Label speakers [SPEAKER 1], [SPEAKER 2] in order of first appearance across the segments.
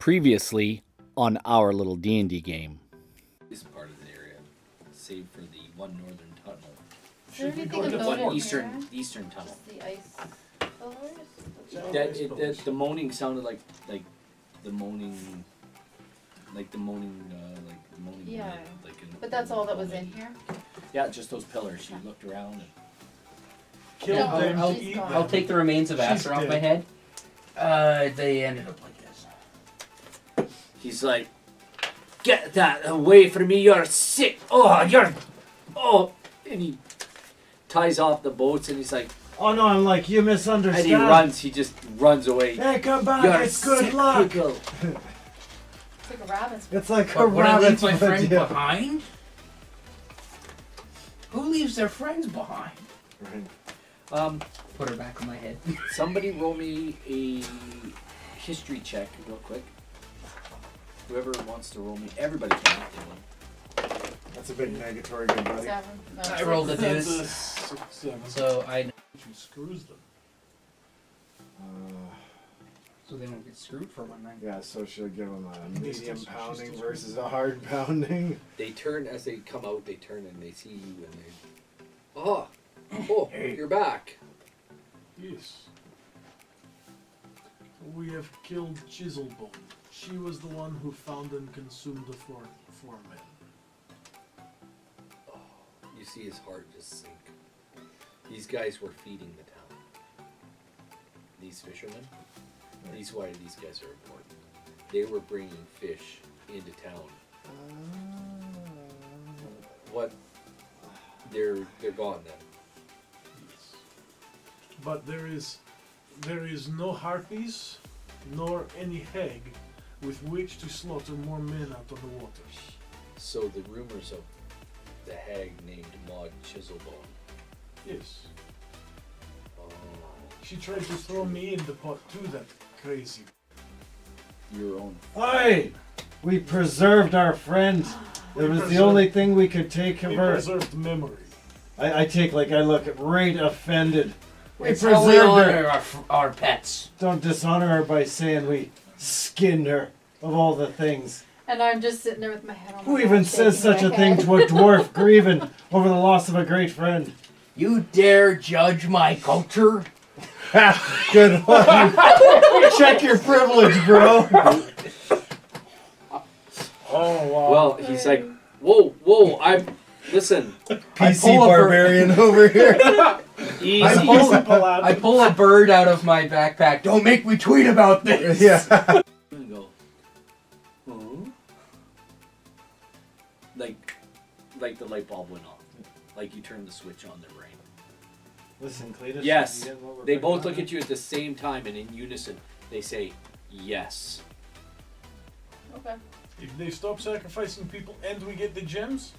[SPEAKER 1] Previously on our little D&D game.
[SPEAKER 2] This part of the area, save for the one northern tunnel.
[SPEAKER 3] Is there anything
[SPEAKER 2] The
[SPEAKER 3] about
[SPEAKER 2] one
[SPEAKER 3] it
[SPEAKER 2] eastern tunnel.
[SPEAKER 3] Just the ice pillars?
[SPEAKER 2] The moaning sounded like the moaning,
[SPEAKER 3] Yeah.
[SPEAKER 2] wind,
[SPEAKER 3] But that's all that was in here?
[SPEAKER 2] Yeah, just those pillars. She looked around and
[SPEAKER 4] Kill
[SPEAKER 3] No,
[SPEAKER 4] them,
[SPEAKER 3] she's
[SPEAKER 4] eat
[SPEAKER 3] gone.
[SPEAKER 4] them.
[SPEAKER 5] I'll take the remains of
[SPEAKER 4] She's
[SPEAKER 5] Aster off
[SPEAKER 4] dead.
[SPEAKER 5] my head. They ended up like this.
[SPEAKER 2] he's like, "Get that away from me! You're sick! And he ties off the boats and he's like,
[SPEAKER 4] Oh no, I'm like, you misunderstand.
[SPEAKER 2] and he runs. He just runs away.
[SPEAKER 4] Hey, come back,
[SPEAKER 2] You're
[SPEAKER 4] it's good
[SPEAKER 2] sick
[SPEAKER 4] luck.
[SPEAKER 2] people."
[SPEAKER 3] It's like a rabbit's
[SPEAKER 4] It's like a
[SPEAKER 5] But would I leave
[SPEAKER 4] rabbit's
[SPEAKER 5] my friend
[SPEAKER 4] idea.
[SPEAKER 5] behind? Who leaves their friends behind? Put her back on my head.
[SPEAKER 2] Somebody roll me a history check real quick. Whoever wants to roll me, everybody can if they want.
[SPEAKER 4] That's a big negatory, good buddy.
[SPEAKER 3] 7. No,
[SPEAKER 5] I rolled a
[SPEAKER 4] That's
[SPEAKER 5] deuce.
[SPEAKER 4] a 6, 7.
[SPEAKER 5] So I.
[SPEAKER 4] She screws them.
[SPEAKER 5] So they won't get screwed for one night.
[SPEAKER 4] Yeah, so should I give them a
[SPEAKER 6] She's
[SPEAKER 4] medium
[SPEAKER 6] still
[SPEAKER 4] pounding
[SPEAKER 6] screwing.
[SPEAKER 4] versus a hard pounding?
[SPEAKER 2] They turn as they come out. They turn and they see you and they.
[SPEAKER 5] Hey.
[SPEAKER 2] You're back.
[SPEAKER 6] Yes. We have killed Chiselbone. She was the one who found and consumed the four men.
[SPEAKER 2] You see his heart just sink. These guys were feeding the town. These fishermen. These why these guys are important. They were bringing fish into town. What? They're gone then.
[SPEAKER 6] Yes. But there is no harpies nor any hag with which to slaughter more men out of the waters.
[SPEAKER 2] So the rumors of the hag named Maud Chiselbone.
[SPEAKER 6] Yes.
[SPEAKER 2] Oh,
[SPEAKER 6] She tried to throw me in the pot too, that crazy.
[SPEAKER 2] your own.
[SPEAKER 4] Oi! We preserved our friend. It was the only thing we could take of
[SPEAKER 6] We
[SPEAKER 4] her.
[SPEAKER 6] preserved memory.
[SPEAKER 4] I look right offended. We
[SPEAKER 5] It's how we
[SPEAKER 4] preserved her.
[SPEAKER 5] honor our pets.
[SPEAKER 4] Don't dishonor her by saying we skinned her of all the things.
[SPEAKER 3] And I'm just sitting there with my head on my
[SPEAKER 4] Who
[SPEAKER 3] hand,
[SPEAKER 4] even says
[SPEAKER 3] shaking
[SPEAKER 4] such a
[SPEAKER 3] my
[SPEAKER 4] thing
[SPEAKER 3] head.
[SPEAKER 4] to a dwarf grieving over the loss of a great friend?
[SPEAKER 5] You dare judge my culture?
[SPEAKER 4] Good one. Check your privilege, bro. Oh wow.
[SPEAKER 2] Well, he's like, whoa, listen,
[SPEAKER 4] PC
[SPEAKER 5] pull a
[SPEAKER 4] barbarian over here.
[SPEAKER 2] easy.
[SPEAKER 5] I pull a bird out of my backpack. Don't make me tweet about this.
[SPEAKER 4] Yeah.
[SPEAKER 2] And go, huh? Like the light bulb went on. Like you turned the switch on their brain.
[SPEAKER 4] Listen, Cletus.
[SPEAKER 2] Yes.
[SPEAKER 4] you get what we're
[SPEAKER 2] They
[SPEAKER 4] picking
[SPEAKER 2] both
[SPEAKER 4] up
[SPEAKER 2] look
[SPEAKER 4] on?
[SPEAKER 2] at you at the same time and in unison they say, yes.
[SPEAKER 3] Okay.
[SPEAKER 6] If they stop sacrificing people and we get the gems,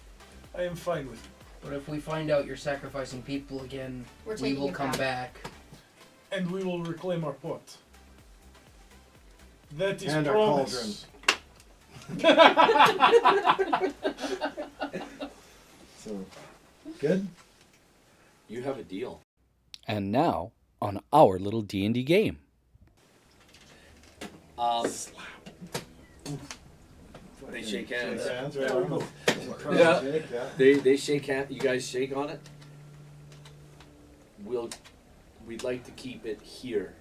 [SPEAKER 6] I am fine with it.
[SPEAKER 5] But if we find out you're sacrificing people again,
[SPEAKER 3] We're
[SPEAKER 5] we
[SPEAKER 3] taking
[SPEAKER 5] will
[SPEAKER 3] it
[SPEAKER 5] come back.
[SPEAKER 6] And we will reclaim our pot. That is
[SPEAKER 4] And our
[SPEAKER 6] promise.
[SPEAKER 4] So, good.
[SPEAKER 2] You have a deal.
[SPEAKER 1] And now on our little D&D game.
[SPEAKER 2] They shake hands.
[SPEAKER 4] Right on the-
[SPEAKER 2] Yeah.
[SPEAKER 4] Shake, yeah.
[SPEAKER 2] They shake hands. You guys shake on it. We'd like to keep it here,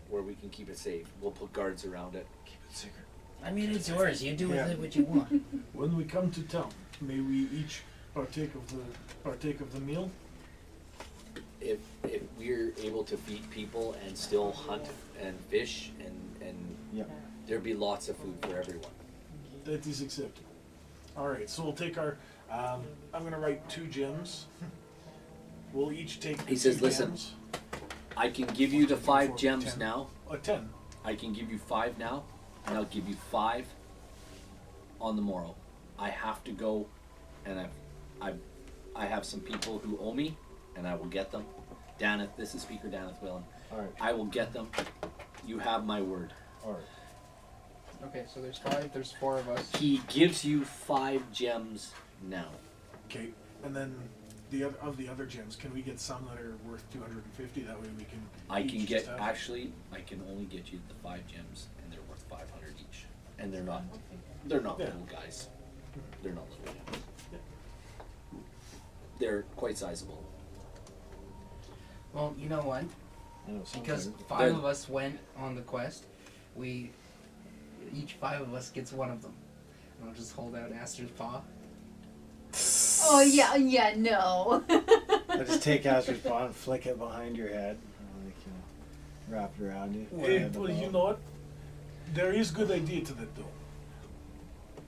[SPEAKER 2] where we can keep it safe. We'll put guards around it.
[SPEAKER 4] Keep it secret.
[SPEAKER 5] I mean, it's yours. You do with
[SPEAKER 4] Yeah.
[SPEAKER 5] it what you want.
[SPEAKER 6] When we come to town, may we each partake of the meal?
[SPEAKER 2] If we're able to feed people and still hunt and fish and
[SPEAKER 4] Yeah.
[SPEAKER 2] there'd be lots of food for everyone.
[SPEAKER 6] That is acceptable. Alright, so we'll take our I'm gonna write 2 gems. We'll each take
[SPEAKER 2] He
[SPEAKER 6] 2
[SPEAKER 2] says, "Listen,
[SPEAKER 6] gems.
[SPEAKER 2] I can give you the 5
[SPEAKER 6] 4,
[SPEAKER 2] gems
[SPEAKER 6] 10.
[SPEAKER 2] now.
[SPEAKER 6] 10.
[SPEAKER 2] I can give you 5 now, and I'll give you 5 on the morrow. I have to go, and I have some people who owe me, and I will get them. Daneth, this is Speaker Daneth Whelan.
[SPEAKER 4] Alright.
[SPEAKER 2] I will get them. You have my word.
[SPEAKER 4] Alright.
[SPEAKER 5] Okay, so there's 5. There's 4 of us.
[SPEAKER 2] He gives you 5 gems now.
[SPEAKER 6] Okay, and then the other gems, can we get some that are worth 250? That way we can.
[SPEAKER 2] I
[SPEAKER 6] each
[SPEAKER 2] can
[SPEAKER 6] just
[SPEAKER 2] get,
[SPEAKER 6] have-
[SPEAKER 2] actually, I can only get you the 5 gems, and they're worth 500 each. and they're not
[SPEAKER 6] Yeah.
[SPEAKER 2] little guys. They're not little guys. They're quite sizable.
[SPEAKER 5] Well, you know what?
[SPEAKER 4] I know
[SPEAKER 5] Because
[SPEAKER 4] sometimes.
[SPEAKER 5] 5 of us went on the quest, each 5 of us gets one of them. And I'll just hold out Aster's paw.
[SPEAKER 3] Oh yeah, no.
[SPEAKER 4] I just take Aster's paw and flick it behind your head, like wrap it around you.
[SPEAKER 6] Well, you know what? There is good idea to that though.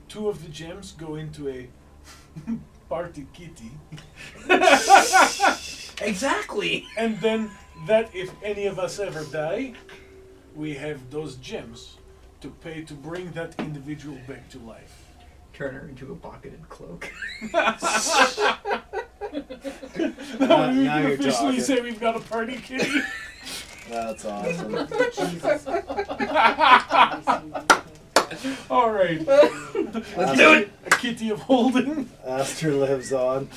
[SPEAKER 6] 2 of the gems go into a party kitty,
[SPEAKER 5] Exactly!
[SPEAKER 6] and then that if any of us ever die, we have those gems to pay to bring that individual back to life.
[SPEAKER 5] Turn her into a pocketed cloak.
[SPEAKER 4] Now
[SPEAKER 6] we
[SPEAKER 4] you're
[SPEAKER 6] can officially
[SPEAKER 4] talking.
[SPEAKER 6] say we've got a party kitty.
[SPEAKER 4] That's awesome.
[SPEAKER 3] Jesus.
[SPEAKER 6] All right,
[SPEAKER 5] Let's do it!
[SPEAKER 6] a kitty of holding.
[SPEAKER 4] Aster lives on.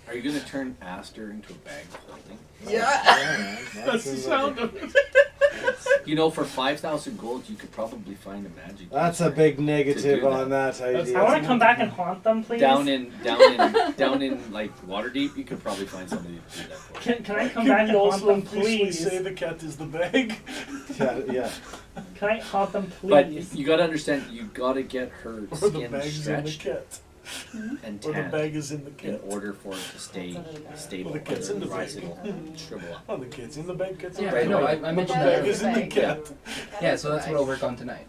[SPEAKER 2] Are you gonna turn Aster into a bag of holding?
[SPEAKER 5] Yeah!
[SPEAKER 6] That's the sound of it.
[SPEAKER 2] You know, for 5,000 gold, you could probably find a magic.
[SPEAKER 4] That's a
[SPEAKER 2] user
[SPEAKER 4] big
[SPEAKER 2] to
[SPEAKER 4] negative
[SPEAKER 2] do
[SPEAKER 4] on that idea.
[SPEAKER 7] I want to come back and haunt them, please.
[SPEAKER 2] down in like Waterdeep. You could probably find somebody to do that for.
[SPEAKER 7] Can I come
[SPEAKER 6] Can
[SPEAKER 7] back
[SPEAKER 6] we
[SPEAKER 7] and haunt
[SPEAKER 6] also
[SPEAKER 7] them,
[SPEAKER 6] officially
[SPEAKER 7] please?
[SPEAKER 6] say the cat is the bag?
[SPEAKER 4] Yeah.
[SPEAKER 7] Can I haunt them,
[SPEAKER 2] But
[SPEAKER 7] please?
[SPEAKER 2] you gotta understand, you gotta get her
[SPEAKER 6] Or the
[SPEAKER 2] skin
[SPEAKER 6] bag's in the
[SPEAKER 2] stretched
[SPEAKER 6] cat.
[SPEAKER 2] and
[SPEAKER 6] Or the
[SPEAKER 2] tanned
[SPEAKER 6] bag is in the
[SPEAKER 2] in
[SPEAKER 6] cat.
[SPEAKER 2] order for it to stay stable.
[SPEAKER 6] Well, the cat's in the
[SPEAKER 2] Otherwise
[SPEAKER 6] bag.
[SPEAKER 2] it'll shrivel up.
[SPEAKER 6] Oh, the cat's in the bag, cat's in
[SPEAKER 5] Yeah,
[SPEAKER 6] the
[SPEAKER 5] I
[SPEAKER 6] bag.
[SPEAKER 5] know,
[SPEAKER 2] Right.
[SPEAKER 5] I
[SPEAKER 6] The
[SPEAKER 5] mentioned
[SPEAKER 3] Well,
[SPEAKER 6] bag
[SPEAKER 5] that.
[SPEAKER 6] is in the
[SPEAKER 3] Bag.
[SPEAKER 6] cat.
[SPEAKER 5] Yeah, so that's what I'll work on tonight.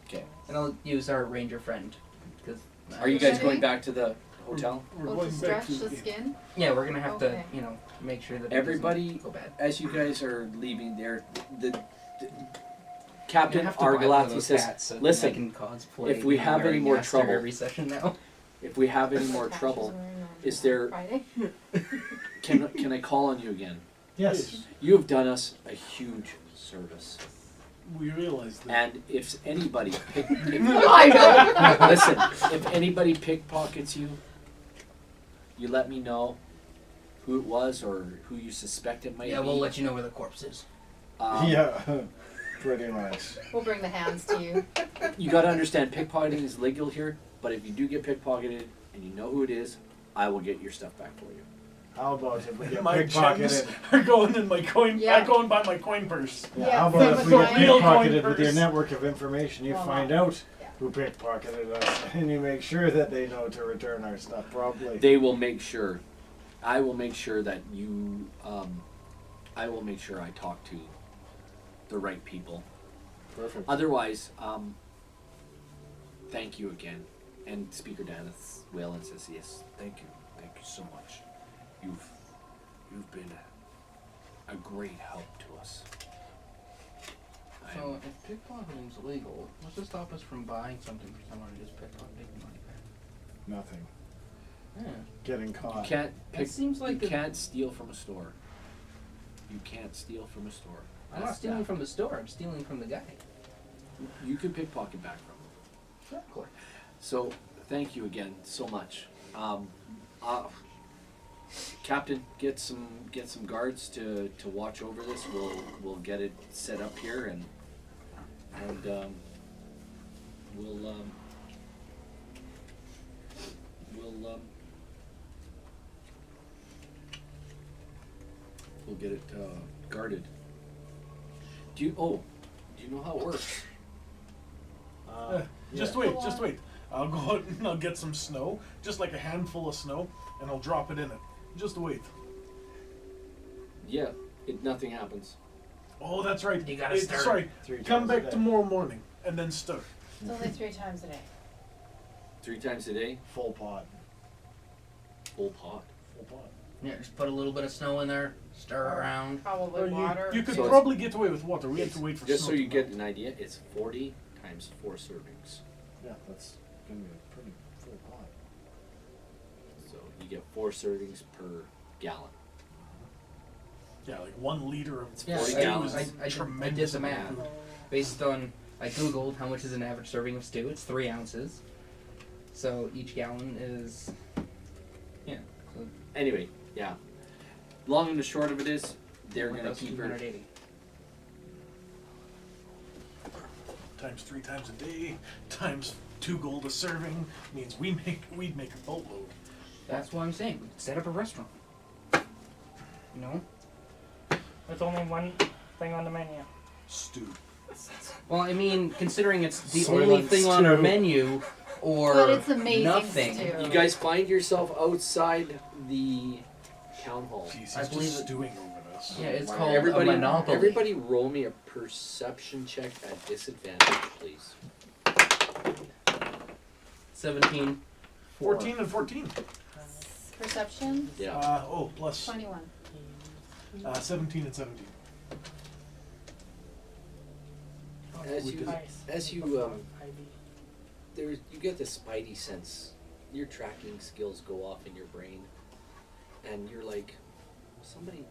[SPEAKER 2] Okay.
[SPEAKER 5] And I'll use our ranger friend. Cause
[SPEAKER 2] Are you guys
[SPEAKER 3] Okay.
[SPEAKER 2] going back to the hotel?
[SPEAKER 6] We're
[SPEAKER 3] Well,
[SPEAKER 6] going
[SPEAKER 3] to
[SPEAKER 6] back
[SPEAKER 3] stretch
[SPEAKER 6] to
[SPEAKER 3] the skin.
[SPEAKER 5] Yeah, we're gonna have
[SPEAKER 3] Okay.
[SPEAKER 5] to, make sure that it
[SPEAKER 2] Everybody,
[SPEAKER 5] doesn't go bad.
[SPEAKER 2] as you guys are leaving there, the
[SPEAKER 5] I'm
[SPEAKER 2] Captain
[SPEAKER 5] gonna have to buy one of
[SPEAKER 2] Argalathi
[SPEAKER 5] those
[SPEAKER 2] says,
[SPEAKER 5] hats so that
[SPEAKER 2] "Listen,
[SPEAKER 5] I can cosplay
[SPEAKER 2] if we have any
[SPEAKER 5] wearing
[SPEAKER 2] more
[SPEAKER 5] Aster
[SPEAKER 2] trouble-
[SPEAKER 5] every session now."
[SPEAKER 2] if we have any more trouble, is there?
[SPEAKER 3] Friday.
[SPEAKER 2] Can I call on you again?
[SPEAKER 4] Yes.
[SPEAKER 2] You have done us a huge service,
[SPEAKER 6] We realize that.
[SPEAKER 2] and if anybody
[SPEAKER 3] I know.
[SPEAKER 2] listen, if anybody pickpockets you, you let me know who it was or who you suspect it might
[SPEAKER 5] Yeah,
[SPEAKER 2] be.
[SPEAKER 5] we'll let you know where the corpse is.
[SPEAKER 4] Yeah. Pretty much.
[SPEAKER 3] We'll bring the hands to you.
[SPEAKER 2] You gotta understand, pickpocketing is legal here, but if you do get pickpocketed and you know who it is, I will get your stuff back for you.
[SPEAKER 4] How about if we get
[SPEAKER 6] My gems
[SPEAKER 4] pickpocketed?
[SPEAKER 6] are going in my coin.
[SPEAKER 3] Yeah.
[SPEAKER 6] I go and buy my coin purse.
[SPEAKER 3] Yeah,
[SPEAKER 4] How
[SPEAKER 3] same
[SPEAKER 4] about if
[SPEAKER 3] with
[SPEAKER 4] we get
[SPEAKER 3] mine.
[SPEAKER 6] Real coin
[SPEAKER 4] pickpocketed with your
[SPEAKER 6] purse.
[SPEAKER 4] network of information? You
[SPEAKER 3] Well,
[SPEAKER 4] find
[SPEAKER 3] no.
[SPEAKER 4] out
[SPEAKER 3] Yeah.
[SPEAKER 4] who pickpocketed us, and you make sure that they know to return our stuff promptly.
[SPEAKER 2] They will make sure. I will make sure that you. I will make sure I talk to the right people.
[SPEAKER 4] Perfect.
[SPEAKER 2] Otherwise, thank you again. And Speaker Dennis Whalen says, "Yes, thank you so much. You've been a great help to us."
[SPEAKER 5] So if pickpocketing's illegal, what's to stop us from buying something for someone and just pickpocketing the money back?
[SPEAKER 4] Nothing.
[SPEAKER 5] Yeah.
[SPEAKER 4] Getting
[SPEAKER 2] You
[SPEAKER 4] caught.
[SPEAKER 2] can't pick.
[SPEAKER 5] seems like
[SPEAKER 2] you
[SPEAKER 5] a-
[SPEAKER 2] can't steal from a store. You can't steal from a store.
[SPEAKER 5] I'm not
[SPEAKER 2] That's
[SPEAKER 5] stealing
[SPEAKER 2] theft.
[SPEAKER 5] from the store, I'm stealing from the guy.
[SPEAKER 2] You can pickpocket back from them.
[SPEAKER 5] Exactly.
[SPEAKER 2] So thank you again so much. Captain, get some guards to watch over this. We'll get it set up here and we'll get it guarded. Do you know how it works?
[SPEAKER 6] Just wait, just wait. I'll go out and I'll get some snow, just like a handful of snow, and I'll drop it in it. Just wait.
[SPEAKER 2] Yeah, nothing happens.
[SPEAKER 6] Oh, that's right.
[SPEAKER 5] You gotta stir it.
[SPEAKER 6] Sorry,
[SPEAKER 4] 3
[SPEAKER 6] come
[SPEAKER 4] times a
[SPEAKER 6] back
[SPEAKER 4] day.
[SPEAKER 6] tomorrow morning and then stir.
[SPEAKER 3] It's only 3 times a day.
[SPEAKER 2] 3 times a day,
[SPEAKER 4] Full pot.
[SPEAKER 2] full pot.
[SPEAKER 6] Full pot.
[SPEAKER 5] Yeah, just put a little bit of snow in there, stir around.
[SPEAKER 3] Probably
[SPEAKER 6] Or
[SPEAKER 3] water.
[SPEAKER 6] you could
[SPEAKER 2] So it's-
[SPEAKER 6] probably get away with water. We have to wait for
[SPEAKER 2] Just
[SPEAKER 6] snow
[SPEAKER 2] so you
[SPEAKER 6] to
[SPEAKER 2] get
[SPEAKER 6] melt.
[SPEAKER 2] an idea, it's 40 times 4 servings.
[SPEAKER 4] Yeah, that's gonna be a pretty full pot.
[SPEAKER 2] So you get 4 servings per gallon.
[SPEAKER 6] Yeah, like 1 liter of
[SPEAKER 5] Yeah,
[SPEAKER 2] 40
[SPEAKER 5] I
[SPEAKER 2] gallons.
[SPEAKER 5] did the
[SPEAKER 6] tremendous amount
[SPEAKER 5] math.
[SPEAKER 6] of food.
[SPEAKER 5] Based on, I googled how much is an average serving of stew. It's 3 ounces. So each gallon is, yeah. So
[SPEAKER 2] Anyway, yeah. Long and the short of it is, they're gonna keep her.
[SPEAKER 5] 1,280.
[SPEAKER 6] times 3 times a day, times 2 gold a serving, means we'd make a boatload.
[SPEAKER 5] That's what I'm saying. We could set up a restaurant. You know?
[SPEAKER 7] There's only one thing on the menu.
[SPEAKER 6] Stew.
[SPEAKER 5] Well, I mean, considering it's the
[SPEAKER 4] Soylent
[SPEAKER 5] only thing on our
[SPEAKER 4] stew.
[SPEAKER 5] menu, or
[SPEAKER 3] But it's amazing
[SPEAKER 5] nothing.
[SPEAKER 3] stew.
[SPEAKER 2] You guys find yourself outside the town hall.
[SPEAKER 6] Jeez, he's
[SPEAKER 5] I believe
[SPEAKER 6] just
[SPEAKER 5] it-
[SPEAKER 6] stewing over this.
[SPEAKER 5] Yeah, it's
[SPEAKER 2] Wow.
[SPEAKER 5] called
[SPEAKER 2] everybody,
[SPEAKER 5] a monopoly.
[SPEAKER 2] Everybody roll me a perception check at disadvantage, please.
[SPEAKER 5] 17.
[SPEAKER 6] 14 and 14.
[SPEAKER 3] Perception,
[SPEAKER 2] Yeah.
[SPEAKER 6] Plus
[SPEAKER 3] 21.
[SPEAKER 6] 17 and 17.
[SPEAKER 2] As
[SPEAKER 6] We
[SPEAKER 2] you,
[SPEAKER 6] did-
[SPEAKER 2] as you you get the spidey sense. Your tracking skills go off in your brain, and you're like, somebody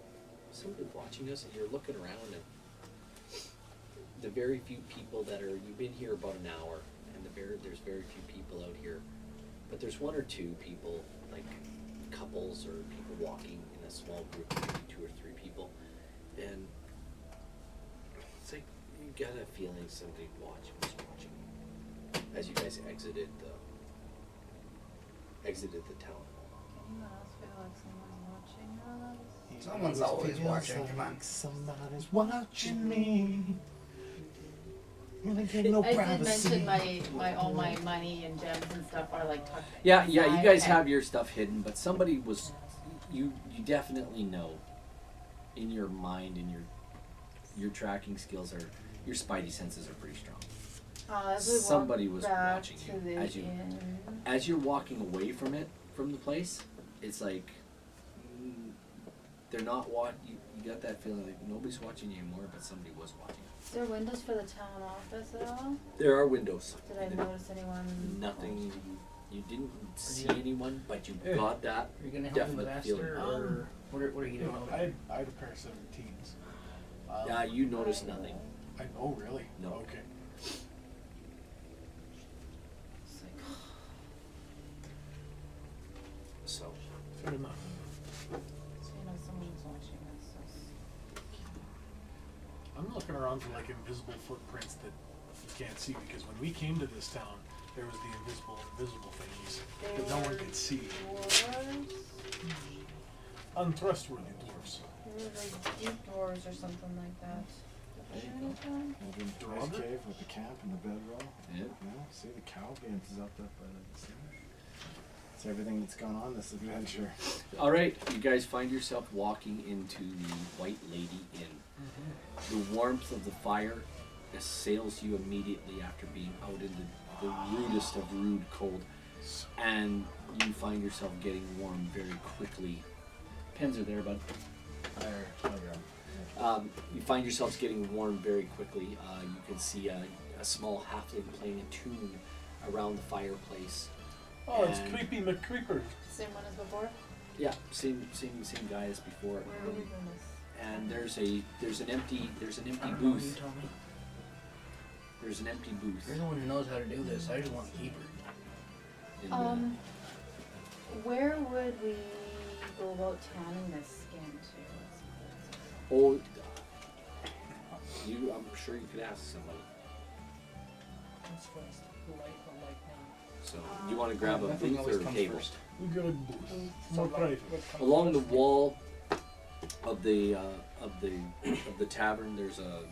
[SPEAKER 2] watching us, and you're looking around, and the very few people that are, you've been here about an hour, and there's very few people out here, but there's 1 or 2 people, like couples or people walking in a small group, maybe 2 or 3 people, and it's like you got a feeling somebody was watching as you guys exited the town.
[SPEAKER 3] Anyone else feel like someone's watching us?
[SPEAKER 5] Someone's always watching. Come on.
[SPEAKER 4] Somebody's watching me. And I get no
[SPEAKER 3] I did
[SPEAKER 4] privacy.
[SPEAKER 3] mention my all my money and gems and stuff are like tucked
[SPEAKER 2] Yeah, you
[SPEAKER 3] inside.
[SPEAKER 2] guys
[SPEAKER 3] Okay.
[SPEAKER 2] have your stuff hidden, but somebody was, you definitely know, in your mind and your tracking skills are, your spidey senses are pretty strong.
[SPEAKER 3] As we walk
[SPEAKER 2] Somebody was
[SPEAKER 3] back
[SPEAKER 2] watching
[SPEAKER 3] to
[SPEAKER 2] you
[SPEAKER 3] the inn.
[SPEAKER 2] as you're walking away from the place. It's like they're not you got that feeling like nobody's watching you anymore, but somebody was watching.
[SPEAKER 3] Is there windows for the town office at all?
[SPEAKER 2] There are windows.
[SPEAKER 3] Did I notice anyone?
[SPEAKER 2] Nothing. You didn't see anyone, but you got that.
[SPEAKER 5] Are you gonna help me with
[SPEAKER 2] Definite feeling.
[SPEAKER 5] Esther, or what are you doing?
[SPEAKER 6] I had a pair of 17s.
[SPEAKER 2] Yeah, you noticed nothing.
[SPEAKER 6] Oh, really?
[SPEAKER 2] No.
[SPEAKER 6] Okay.
[SPEAKER 3] It's like,
[SPEAKER 2] So
[SPEAKER 6] Fair enough.
[SPEAKER 3] so you know someone's watching us.
[SPEAKER 6] I'm looking around for like invisible footprints that you can't see, because when we came to this town, there was the invisible thingies that no one could see.
[SPEAKER 3] Dwarves?
[SPEAKER 6] Untrustworthy dwarfs.
[SPEAKER 3] They were like deep dwarves or something like that. Did you any time?
[SPEAKER 4] Maybe in the ice cave with the camp and the bedroll.
[SPEAKER 2] yeah.
[SPEAKER 4] Yeah, see the cow being up by the sea. It's everything that's gone on this adventure.
[SPEAKER 2] All right, you guys find yourself walking into the White Lady Inn. The warmth of the fire assails you immediately after being out in the rudest of rude cold, and you find yourself getting warm very quickly. Pens are there, bud. You find yourselves getting warm very quickly. You can see a small halfling playing a tune around the fireplace.
[SPEAKER 6] Oh, it's
[SPEAKER 2] And-
[SPEAKER 6] Creepy McCreeper.
[SPEAKER 3] Same one as before?
[SPEAKER 2] Yeah, same guy as before.
[SPEAKER 3] Where are we doing this?
[SPEAKER 2] And there's an empty booth. There's an empty booth.
[SPEAKER 5] You're the one who knows how to do this. I just want to keep her.
[SPEAKER 2] in the-
[SPEAKER 3] Where would we go about tanning this skin to?
[SPEAKER 2] Oh, I'm sure you could ask somebody. So you want to grab a
[SPEAKER 5] Nothing
[SPEAKER 2] booth
[SPEAKER 5] always
[SPEAKER 2] or a
[SPEAKER 5] comes
[SPEAKER 2] table?
[SPEAKER 5] first.
[SPEAKER 6] We got a booth. More private.
[SPEAKER 2] Along the wall of the tavern, there's a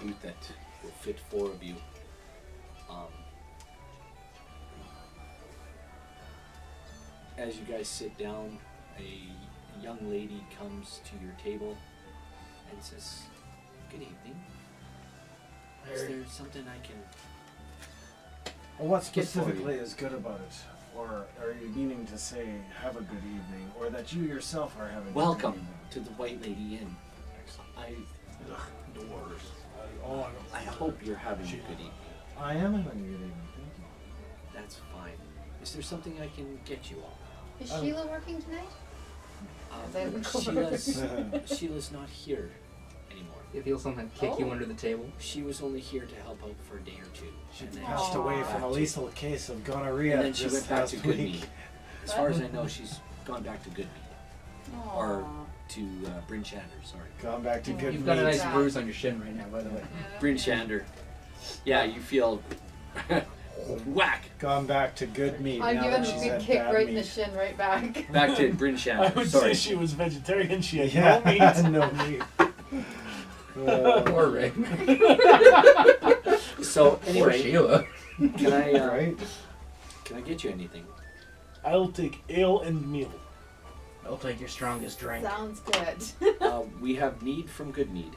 [SPEAKER 2] booth that will fit 4 of you. As you guys sit down, a young lady comes to your table and says, "Good evening. Is there something I can?"
[SPEAKER 4] Well, what
[SPEAKER 2] Get for
[SPEAKER 4] specifically is good about it? Or are you meaning to say have a good evening, or that you yourself are having a
[SPEAKER 2] Welcome
[SPEAKER 4] good evening?
[SPEAKER 2] to the White Lady Inn. Doors. I hope you're having a good evening.
[SPEAKER 4] I am having a good evening, thank you.
[SPEAKER 2] That's fine. Is there something I can get you all?
[SPEAKER 3] Is Sheila working tonight?
[SPEAKER 2] Sheila's not here anymore.
[SPEAKER 5] If you'll somehow kick you under the table.
[SPEAKER 2] She was only here to help out for a day or 2.
[SPEAKER 4] She
[SPEAKER 2] and then
[SPEAKER 4] passed
[SPEAKER 2] she
[SPEAKER 4] away
[SPEAKER 2] went
[SPEAKER 4] from a
[SPEAKER 2] back to-
[SPEAKER 4] lethal case of gonorrhea
[SPEAKER 2] And then she
[SPEAKER 4] this
[SPEAKER 2] went back to
[SPEAKER 4] past
[SPEAKER 2] Goodmead.
[SPEAKER 4] week.
[SPEAKER 2] As far as I know, she's gone back to Goodmead. Or
[SPEAKER 3] Aw.
[SPEAKER 2] to Bryn Shander, sorry.
[SPEAKER 4] Gone back to good
[SPEAKER 5] You've got a
[SPEAKER 4] meat.
[SPEAKER 5] nice bruise on your shin right now, by the way.
[SPEAKER 2] Bryn Shander. Yeah, you feel whack.
[SPEAKER 4] Gone back to good meat.
[SPEAKER 3] I'm
[SPEAKER 4] now
[SPEAKER 3] giving
[SPEAKER 4] that
[SPEAKER 3] a
[SPEAKER 4] she's
[SPEAKER 3] big
[SPEAKER 4] had
[SPEAKER 3] kick
[SPEAKER 4] bad
[SPEAKER 3] right in
[SPEAKER 4] meat.
[SPEAKER 3] the shin, right back.
[SPEAKER 2] Back to Bryn
[SPEAKER 6] I
[SPEAKER 2] Shannon.
[SPEAKER 6] would
[SPEAKER 2] Sorry.
[SPEAKER 6] say she was vegetarian. She had
[SPEAKER 2] Yeah.
[SPEAKER 6] no meat.
[SPEAKER 4] no meat.
[SPEAKER 5] Poor Rick.
[SPEAKER 2] So
[SPEAKER 5] Poor
[SPEAKER 2] anyway,
[SPEAKER 5] Sheila.
[SPEAKER 2] can I
[SPEAKER 4] Right?
[SPEAKER 2] can I get you anything?
[SPEAKER 6] I'll take ale and meal.
[SPEAKER 5] I'll take your strongest drink.
[SPEAKER 3] Sounds good.
[SPEAKER 2] We have need from good need.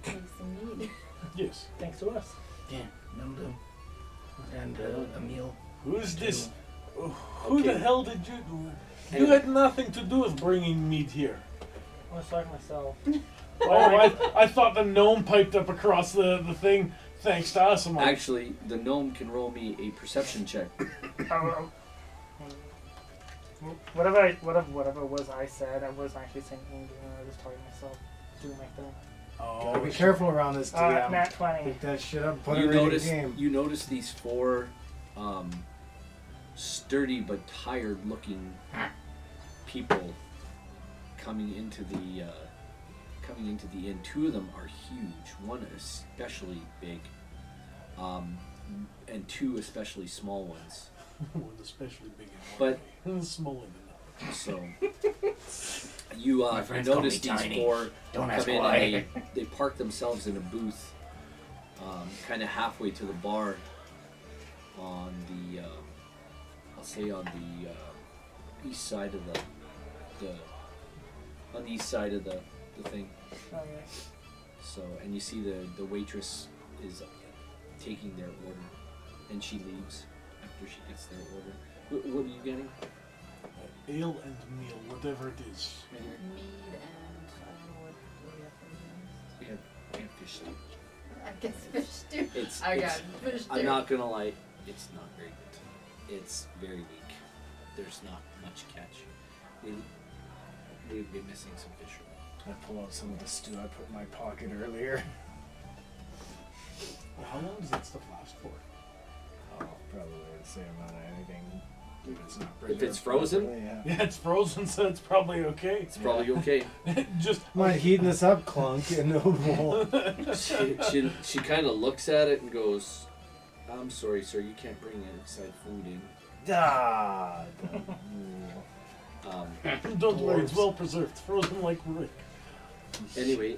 [SPEAKER 3] Make some mead.
[SPEAKER 6] Yes.
[SPEAKER 7] Thanks to us.
[SPEAKER 5] Yeah, no do. And a meal.
[SPEAKER 6] Who's this? Who
[SPEAKER 2] Okay.
[SPEAKER 6] the hell did you? You
[SPEAKER 2] Anyway.
[SPEAKER 6] had nothing to do with bringing meat here.
[SPEAKER 7] I was talking to myself.
[SPEAKER 6] Oh, I thought the gnome piped up across the thing. Thanks to us. I'm like,
[SPEAKER 2] Actually, the gnome can roll me a perception check.
[SPEAKER 7] Whatever it was I said, I wasn't actually saying anything. I was just talking to myself, doing my thing.
[SPEAKER 4] Gotta be careful around this DM.
[SPEAKER 7] Nat 20.
[SPEAKER 4] Pick that shit up and put
[SPEAKER 2] You
[SPEAKER 4] it right in
[SPEAKER 2] notice
[SPEAKER 4] the game.
[SPEAKER 2] you notice these four sturdy but tired looking people coming into the inn. Two of them are huge, one especially big, and two especially small ones.
[SPEAKER 6] one especially big and
[SPEAKER 2] But-
[SPEAKER 6] one smaller than
[SPEAKER 2] So you
[SPEAKER 5] My friends call
[SPEAKER 2] notice
[SPEAKER 5] me
[SPEAKER 2] these
[SPEAKER 5] tiny.
[SPEAKER 2] four
[SPEAKER 5] Don't
[SPEAKER 2] come
[SPEAKER 5] ask
[SPEAKER 2] in
[SPEAKER 5] why.
[SPEAKER 2] and they park themselves in a booth, kind of halfway to the bar, on the I'll say on the east side of the on the east side of the thing.
[SPEAKER 7] Oh, yeah.
[SPEAKER 2] So and you see the waitress is taking their order, and she leaves after she gets their order. What are you getting?
[SPEAKER 6] ale and meal, whatever it is.
[SPEAKER 3] Mead and I don't know what do we have for meals.
[SPEAKER 2] We have fish stew.
[SPEAKER 3] I guess fish stew.
[SPEAKER 2] It's
[SPEAKER 3] I got
[SPEAKER 2] it's-
[SPEAKER 3] fish stew.
[SPEAKER 2] I'm not gonna lie, it's not very good. It's very weak. There's not much catch. We've been missing some fish.
[SPEAKER 4] I pull out some of the stew I put in my pocket earlier.
[SPEAKER 6] How long does that stuff last for?
[SPEAKER 4] Oh, probably the same amount of anything. If it's not
[SPEAKER 2] If it's
[SPEAKER 4] preserved
[SPEAKER 2] frozen?
[SPEAKER 4] properly, yeah.
[SPEAKER 6] Yeah, it's frozen, so it's probably okay.
[SPEAKER 2] It's probably okay.
[SPEAKER 6] Just
[SPEAKER 4] Mind heating this up, Clunk, in the bowl.
[SPEAKER 2] She kind of looks at it and goes, "I'm sorry, sir, you can't bring outside food in."
[SPEAKER 4] Ah,
[SPEAKER 6] don't worry, it's well preserved, frozen like Rick.
[SPEAKER 2] Anyway,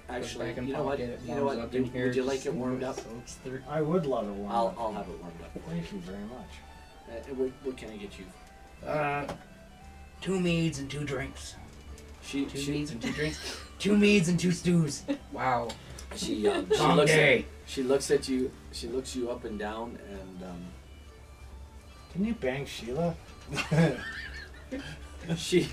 [SPEAKER 2] actually,
[SPEAKER 5] Back in
[SPEAKER 2] you know what?
[SPEAKER 5] pocket, it
[SPEAKER 2] You know
[SPEAKER 5] warms
[SPEAKER 2] what?
[SPEAKER 5] up in here,
[SPEAKER 2] Would you like
[SPEAKER 5] just
[SPEAKER 2] it warmed up?
[SPEAKER 5] soaks through.
[SPEAKER 4] I would love it warm.
[SPEAKER 2] I'll have it warmed up for you.
[SPEAKER 4] Thank you very much.
[SPEAKER 2] What can I get you?
[SPEAKER 5] 2 meads and 2 drinks.
[SPEAKER 2] She
[SPEAKER 5] 2 meads and 2 drinks. 2 meads and 2 stews. Wow.
[SPEAKER 2] she
[SPEAKER 5] Long
[SPEAKER 2] looks
[SPEAKER 5] day.
[SPEAKER 2] she looks at you. She looks you up and down, and
[SPEAKER 4] Can you bang Sheila?
[SPEAKER 2] she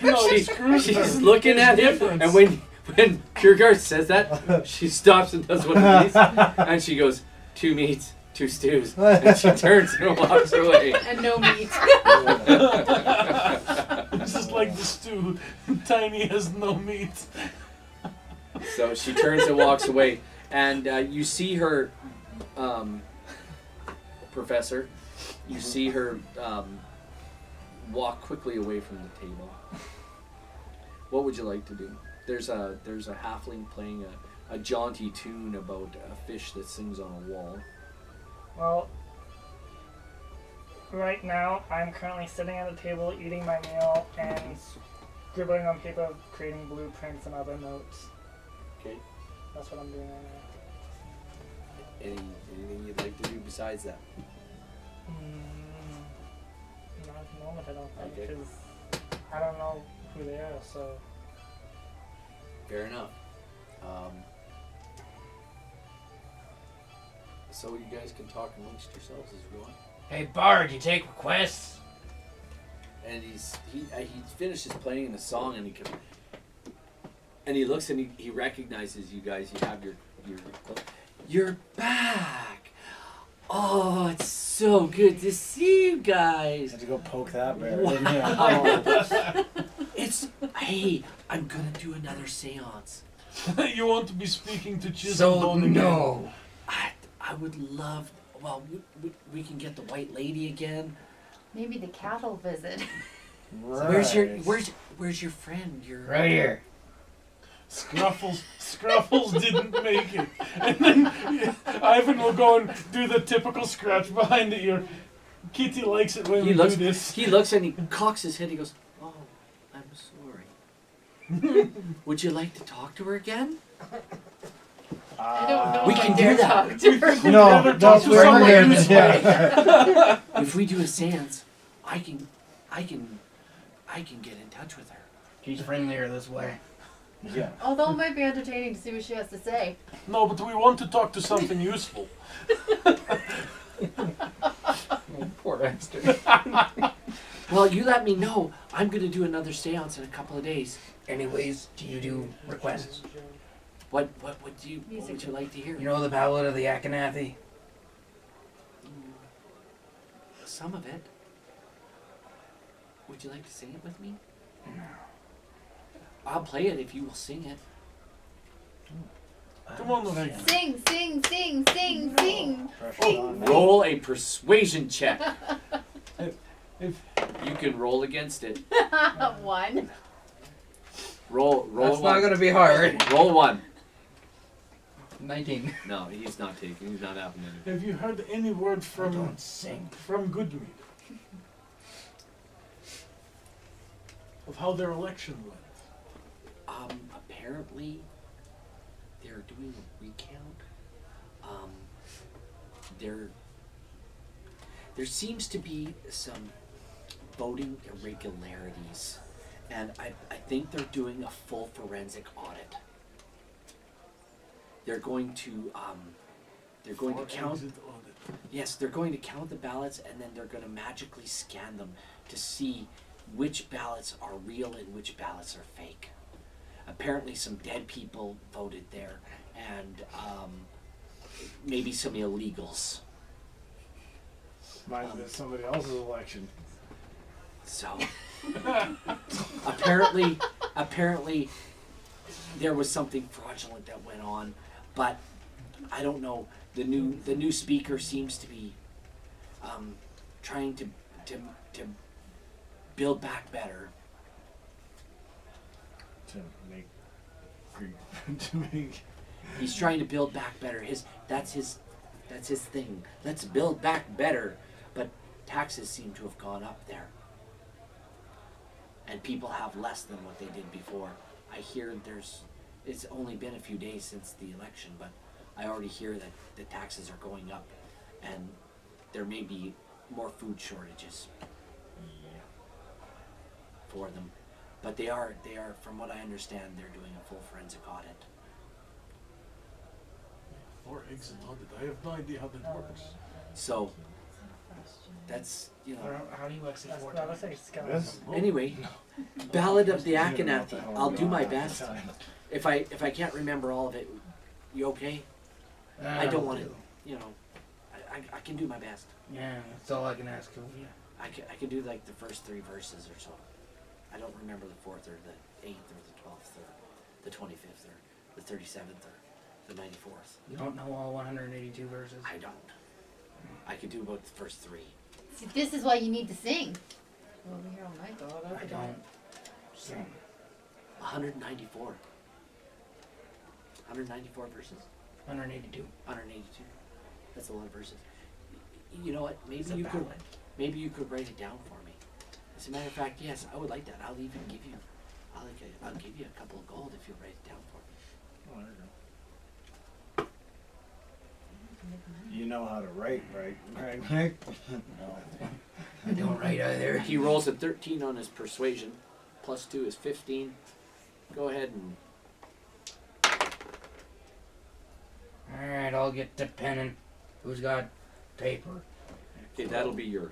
[SPEAKER 6] No, he screws
[SPEAKER 2] she's
[SPEAKER 6] her.
[SPEAKER 2] looking
[SPEAKER 6] There's
[SPEAKER 2] at him,
[SPEAKER 6] difference.
[SPEAKER 2] and when Kierkegaard says that, she stops and does one of these, and she goes, 2 meats, 2 stews, and she turns and walks away.
[SPEAKER 3] And no meat.
[SPEAKER 6] This is like the stew. Tiny has no meat.
[SPEAKER 2] So she turns and walks away, and you see her, Professor. You see her walk quickly away from the table. What would you like to do? There's a halfling playing a jaunty tune about a fish that sings on a wall.
[SPEAKER 7] Well, right now I'm currently sitting at a table eating my meal and scribbling on paper, creating blueprints and other notes.
[SPEAKER 2] Okay.
[SPEAKER 7] That's what I'm doing right now.
[SPEAKER 2] Anything you'd like to do besides that?
[SPEAKER 7] Not at the moment, I don't think,
[SPEAKER 2] Okay.
[SPEAKER 7] because I don't know who they are, so.
[SPEAKER 2] Fair enough. So you guys can talk amongst yourselves as you go on.
[SPEAKER 5] Hey, Bard, you take requests?
[SPEAKER 2] And he finishes playing the song, and he looks and he recognizes you guys. You have you're back. Oh, it's so good to see you guys.
[SPEAKER 4] Had to go poke that bear.
[SPEAKER 2] Wow. Hey, I'm gonna do another seance.
[SPEAKER 6] You want to be speaking to Chisholm
[SPEAKER 5] So,
[SPEAKER 6] Bone again?
[SPEAKER 5] no.
[SPEAKER 2] I would love. Well, we can get the white lady again.
[SPEAKER 3] Maybe the cattle visit.
[SPEAKER 2] Where's your friend?
[SPEAKER 5] Right here.
[SPEAKER 6] Scruffles didn't make it. And then Ivan will go and do the typical scratch behind the ear. Kitty likes it when we do this.
[SPEAKER 2] He looks and he cocks his head. He goes, "Oh, I'm sorry. Would you like to talk to her again?"
[SPEAKER 3] I don't know
[SPEAKER 2] We
[SPEAKER 3] if I
[SPEAKER 2] can
[SPEAKER 3] dare
[SPEAKER 2] do that.
[SPEAKER 3] talk to her.
[SPEAKER 4] No,
[SPEAKER 6] Never
[SPEAKER 4] no,
[SPEAKER 6] talk to
[SPEAKER 4] we're
[SPEAKER 6] someone
[SPEAKER 4] here.
[SPEAKER 6] who's
[SPEAKER 4] Yeah.
[SPEAKER 2] If we do a seance, I can get in touch with her.
[SPEAKER 5] She's friendlier this way.
[SPEAKER 4] Yeah.
[SPEAKER 3] Although it might be entertaining to see what she has to say.
[SPEAKER 6] No, but we want to talk to something useful.
[SPEAKER 5] Poor bastard.
[SPEAKER 2] Well, you let me know. I'm gonna do another seance in a couple of days.
[SPEAKER 5] Anyways, do you do requests?
[SPEAKER 2] What would you like to hear?
[SPEAKER 5] You know the Ballad of the Akhenathi?
[SPEAKER 2] Some of it. Would you like to sing it with me?
[SPEAKER 5] No.
[SPEAKER 2] I'll play it if you will sing it.
[SPEAKER 6] Come on, Lorraine.
[SPEAKER 3] Sing, sing, sing, sing, sing.
[SPEAKER 2] Roll a persuasion check.
[SPEAKER 6] If
[SPEAKER 2] You can roll against it.
[SPEAKER 3] One.
[SPEAKER 2] Roll
[SPEAKER 5] That's
[SPEAKER 2] one.
[SPEAKER 5] not gonna be hard.
[SPEAKER 2] Roll one.
[SPEAKER 5] 19.
[SPEAKER 2] No, he's not taking. He's not having it.
[SPEAKER 6] have you heard any word from
[SPEAKER 5] Don't sing.
[SPEAKER 6] Goodmead of how their election went?
[SPEAKER 2] Apparently, they're doing a recount. There seems to be some voting irregularities, and I think they're doing a full forensic audit. They're going to count.
[SPEAKER 6] Exit audit.
[SPEAKER 2] Yes, they're going to count the ballots, and then they're going to magically scan them to see which ballots are real and which ballots are fake. Apparently some dead people voted there, and maybe some illegals.
[SPEAKER 4] Might have been somebody else's election.
[SPEAKER 2] So apparently there was something fraudulent that went on, but I don't know. The new speaker seems to be trying to build back better.
[SPEAKER 4] To make
[SPEAKER 2] He's trying to build back better. That's his thing. Let's build back better. But taxes seem to have gone up there. And people have less than what they did before. I hear it's only been a few days since the election, but I already hear that the taxes are going up and there may be more food shortages for them. But they are, from what I understand, they're doing a full forensic audit.
[SPEAKER 6] Or exit audit. I have no idea how that works.
[SPEAKER 2] So that's,
[SPEAKER 5] How do you exit
[SPEAKER 7] That's
[SPEAKER 5] forward?
[SPEAKER 7] what I was saying.
[SPEAKER 4] this.
[SPEAKER 2] anyway, Ballad of the Akhenathi. I'll do my best. If I can't remember all of it, you okay? I don't want to, I can do my best.
[SPEAKER 5] Yeah, that's all I can ask of you.
[SPEAKER 2] I can do like the first 3 verses or so. I don't remember the 4th or the 8th or the 12th or the 25th or the 37th or the 94th.
[SPEAKER 5] You don't know all 182 verses?
[SPEAKER 2] I don't. I can do about the first 3.
[SPEAKER 3] See, this is why you need to sing. Well, we're here all night, though.
[SPEAKER 5] I don't sing.
[SPEAKER 2] 194. 194 verses.
[SPEAKER 5] 182.
[SPEAKER 2] 182. That's a lot of verses. You know what?
[SPEAKER 5] It's a ballad.
[SPEAKER 2] Maybe you could write it down for me. As a matter of fact, yes, I would like that. I'll even give you. I'll give you a couple of gold if you write it down for me.
[SPEAKER 4] Oh, there you go. You know how to write, right? Right? No.
[SPEAKER 5] I don't write either.
[SPEAKER 2] He rolls a 13 on his persuasion. Plus 2 is 15. Go ahead and.
[SPEAKER 5] Alright, I'll get to penning. Who's got paper?
[SPEAKER 2] Okay, that'll be your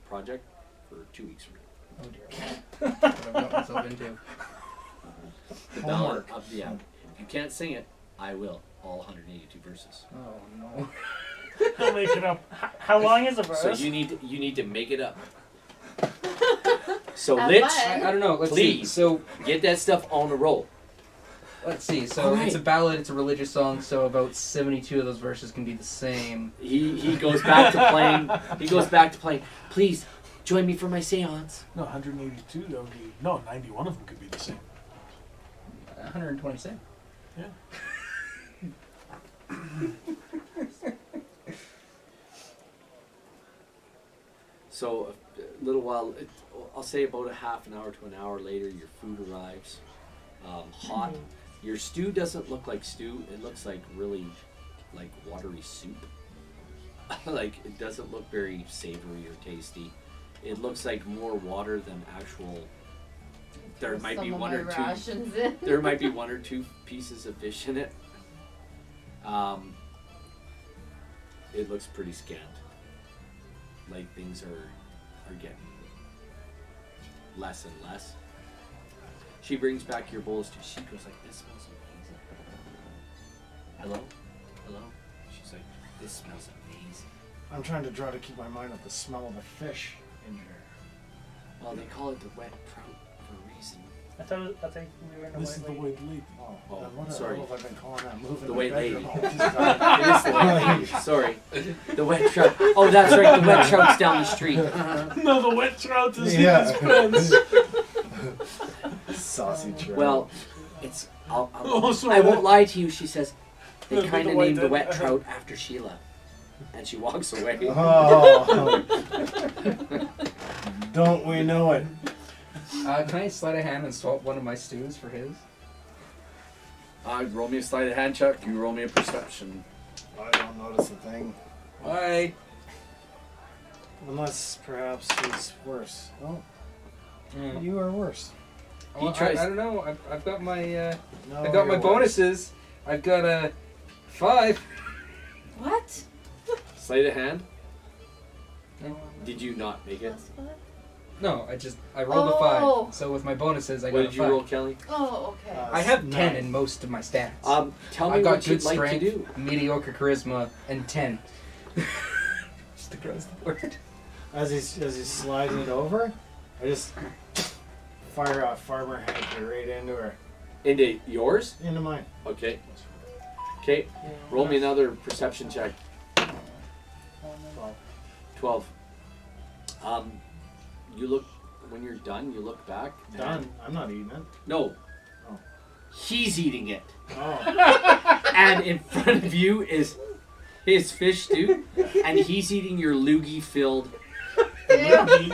[SPEAKER 2] project for 2 weeks from now.
[SPEAKER 5] Oh dear. What I've got myself into.
[SPEAKER 2] The ballad of the If you can't sing it, I will. All 182 verses.
[SPEAKER 5] Oh no.
[SPEAKER 6] I'll make it up.
[SPEAKER 7] How long is a verse?
[SPEAKER 2] So you need to make it up. So
[SPEAKER 3] Have
[SPEAKER 2] Lich,
[SPEAKER 3] fun.
[SPEAKER 5] I don't know. Let's see.
[SPEAKER 2] Please.
[SPEAKER 5] So
[SPEAKER 2] get that stuff on a roll.
[SPEAKER 5] let's see. So
[SPEAKER 2] All right.
[SPEAKER 5] it's a ballad. It's a religious song. So about 72 of those verses can be the same.
[SPEAKER 2] He goes back to playing. He goes back to playing. Please join me for my seance.
[SPEAKER 6] No, 182. That would be 91 of them could be the same.
[SPEAKER 5] 126.
[SPEAKER 2] So a little while, I'll say about a half an hour to an hour later, your food arrives, hot. Your stew doesn't look like stew. It looks like really like watery soup. Like it doesn't look very savory or tasty. It looks like more water than actual. There might be one or two. There might be one or two pieces of fish in it. It looks pretty scant. Like things are getting less and less. She brings back your bowls to. She goes like, "This smells amazing." Hello, hello. She's like, "This smells amazing."
[SPEAKER 4] I'm trying to try to keep my mind off the smell of the fish in here.
[SPEAKER 2] Well, they call it the wet trout for a reason.
[SPEAKER 7] I think we were in the
[SPEAKER 6] This is the
[SPEAKER 7] white
[SPEAKER 6] white lady.
[SPEAKER 2] Oh,
[SPEAKER 4] then what
[SPEAKER 2] sorry.
[SPEAKER 4] have I been calling that? Moving
[SPEAKER 2] The white lady.
[SPEAKER 4] bedroom.
[SPEAKER 2] It is the wet lady. Sorry, the wet trout. Oh, that's right. The wet trout's down the street.
[SPEAKER 6] No, the wet trout is
[SPEAKER 4] Yeah.
[SPEAKER 6] in his pants.
[SPEAKER 4] Saucy trout.
[SPEAKER 2] Well, it's.
[SPEAKER 6] Oh, sorry.
[SPEAKER 2] I won't lie to you. She says they
[SPEAKER 6] The
[SPEAKER 2] kind of
[SPEAKER 6] white
[SPEAKER 2] named the
[SPEAKER 6] lady.
[SPEAKER 2] wet trout after Sheila, and she walks away.
[SPEAKER 4] Oh. Don't we know it?
[SPEAKER 5] Can I sleight of hand and swap one of my stews for his?
[SPEAKER 2] Roll me a sleight of hand check. You roll me a perception.
[SPEAKER 4] I don't notice a thing.
[SPEAKER 2] Why?
[SPEAKER 4] Unless perhaps he's worse. Oh,
[SPEAKER 5] Mm.
[SPEAKER 4] you are worse.
[SPEAKER 5] Well,
[SPEAKER 2] tries-
[SPEAKER 5] I don't know. I've got my
[SPEAKER 4] No,
[SPEAKER 5] I've got my
[SPEAKER 4] you're worse.
[SPEAKER 5] bonuses. I've got a 5.
[SPEAKER 3] What?
[SPEAKER 2] Sleight of hand.
[SPEAKER 5] No.
[SPEAKER 2] Did you not make it?
[SPEAKER 3] Plus what?
[SPEAKER 5] No, I rolled a
[SPEAKER 3] Oh.
[SPEAKER 5] 5. So with my bonuses, I
[SPEAKER 2] What
[SPEAKER 5] got
[SPEAKER 2] did
[SPEAKER 5] a
[SPEAKER 2] you
[SPEAKER 5] 5.
[SPEAKER 2] roll, Kelly?
[SPEAKER 3] Oh, okay.
[SPEAKER 5] I have 10
[SPEAKER 4] 9.
[SPEAKER 5] in most of my stats.
[SPEAKER 2] Tell me
[SPEAKER 5] I've got
[SPEAKER 2] what you'd
[SPEAKER 5] good
[SPEAKER 2] like
[SPEAKER 5] strength,
[SPEAKER 2] to do.
[SPEAKER 5] mediocre charisma, and 10. Just across the board.
[SPEAKER 4] As he's sliding it over, I just fire a farmer hanky right into her.
[SPEAKER 2] Into yours?
[SPEAKER 4] Into mine.
[SPEAKER 2] Okay. Okay. Roll me another perception check. 12. You look when you're done. You look back. and-
[SPEAKER 4] Done. I'm not eating it.
[SPEAKER 2] No.
[SPEAKER 4] Oh.
[SPEAKER 2] He's eating it,
[SPEAKER 4] Oh.
[SPEAKER 2] and in front of you is his fish stew, and he's eating your loogie-filled.
[SPEAKER 3] Ew.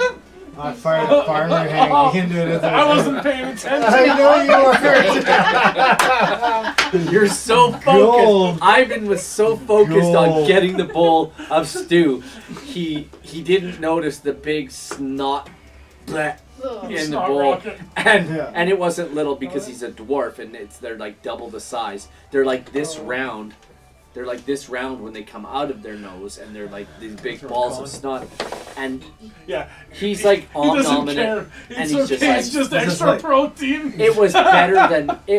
[SPEAKER 4] I fired a farmer hanky into it.
[SPEAKER 6] I wasn't paying attention.
[SPEAKER 4] I know you were.
[SPEAKER 2] You're so focused.
[SPEAKER 4] Gold.
[SPEAKER 2] Ivan was so focused on
[SPEAKER 4] Gold.
[SPEAKER 2] getting the bowl of stew, he didn't notice the big snot bleh
[SPEAKER 3] Ugh.
[SPEAKER 2] in the
[SPEAKER 6] Snot
[SPEAKER 2] bowl,
[SPEAKER 6] rocket.
[SPEAKER 2] and it wasn't little because he's a dwarf, and they're like double the size. They're like this round. They're like this round when they come out of their nose, and they're like these big balls of snot. And
[SPEAKER 6] Yeah.
[SPEAKER 2] he's like
[SPEAKER 6] He doesn't
[SPEAKER 2] omnipotent.
[SPEAKER 6] care.
[SPEAKER 2] and
[SPEAKER 6] It's
[SPEAKER 2] he's
[SPEAKER 6] okay.
[SPEAKER 2] just like-
[SPEAKER 6] it's just
[SPEAKER 4] he's just
[SPEAKER 6] extra
[SPEAKER 4] like-
[SPEAKER 6] protein.
[SPEAKER 2] It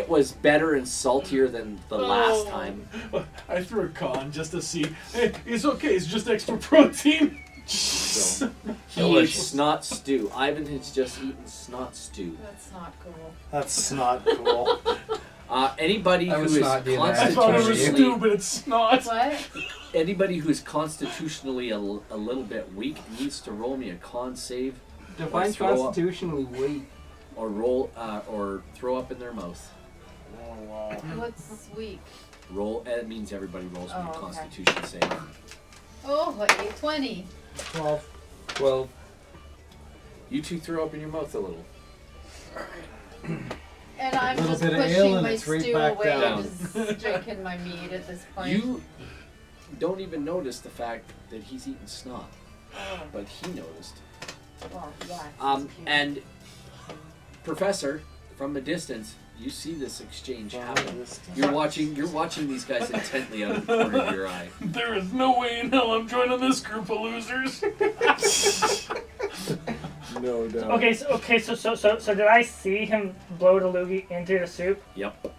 [SPEAKER 2] was better and saltier than the last time.
[SPEAKER 6] I threw a con just to see. Hey, it's okay. It's just extra protein.
[SPEAKER 2] So he ate snot stew. Ivan has just eaten snot stew.
[SPEAKER 3] That's not cool.
[SPEAKER 4] That's not cool.
[SPEAKER 2] Anybody
[SPEAKER 5] I
[SPEAKER 2] who
[SPEAKER 5] was
[SPEAKER 2] is
[SPEAKER 5] not doing that.
[SPEAKER 6] I thought it was
[SPEAKER 2] constitutionally
[SPEAKER 6] stew, but it's not.
[SPEAKER 3] What?
[SPEAKER 2] anybody who is constitutionally a little bit weak needs to roll me a con save
[SPEAKER 5] Define
[SPEAKER 2] throw up.
[SPEAKER 5] constitutionally weak.
[SPEAKER 2] or roll or throw up in their mouth.
[SPEAKER 4] Oh wow.
[SPEAKER 3] What's weak?
[SPEAKER 2] Roll. It means everybody rolls me a
[SPEAKER 3] okay.
[SPEAKER 2] Constitution save.
[SPEAKER 3] Oh, like 20.
[SPEAKER 4] 12.
[SPEAKER 5] 12.
[SPEAKER 2] You two throw up in your mouth a little.
[SPEAKER 3] And I'm
[SPEAKER 4] Little
[SPEAKER 3] just
[SPEAKER 4] bit of ale
[SPEAKER 3] pushing
[SPEAKER 4] and
[SPEAKER 3] my
[SPEAKER 4] it's right
[SPEAKER 3] stew
[SPEAKER 4] back
[SPEAKER 3] away
[SPEAKER 2] down.
[SPEAKER 3] and just drinking my meat at this point.
[SPEAKER 2] You don't even notice the fact that he's eating snot,
[SPEAKER 3] Oh,
[SPEAKER 2] but he noticed.
[SPEAKER 3] well, yeah.
[SPEAKER 2] Um, and Professor, from a distance, you see this exchange happen. You're watching these guys intently out of the corner of your eye.
[SPEAKER 6] There is no way in hell I'm joining this group of losers.
[SPEAKER 4] No doubt.
[SPEAKER 7] Okay, so did I see him blow the loogie into the soup?
[SPEAKER 2] Yep.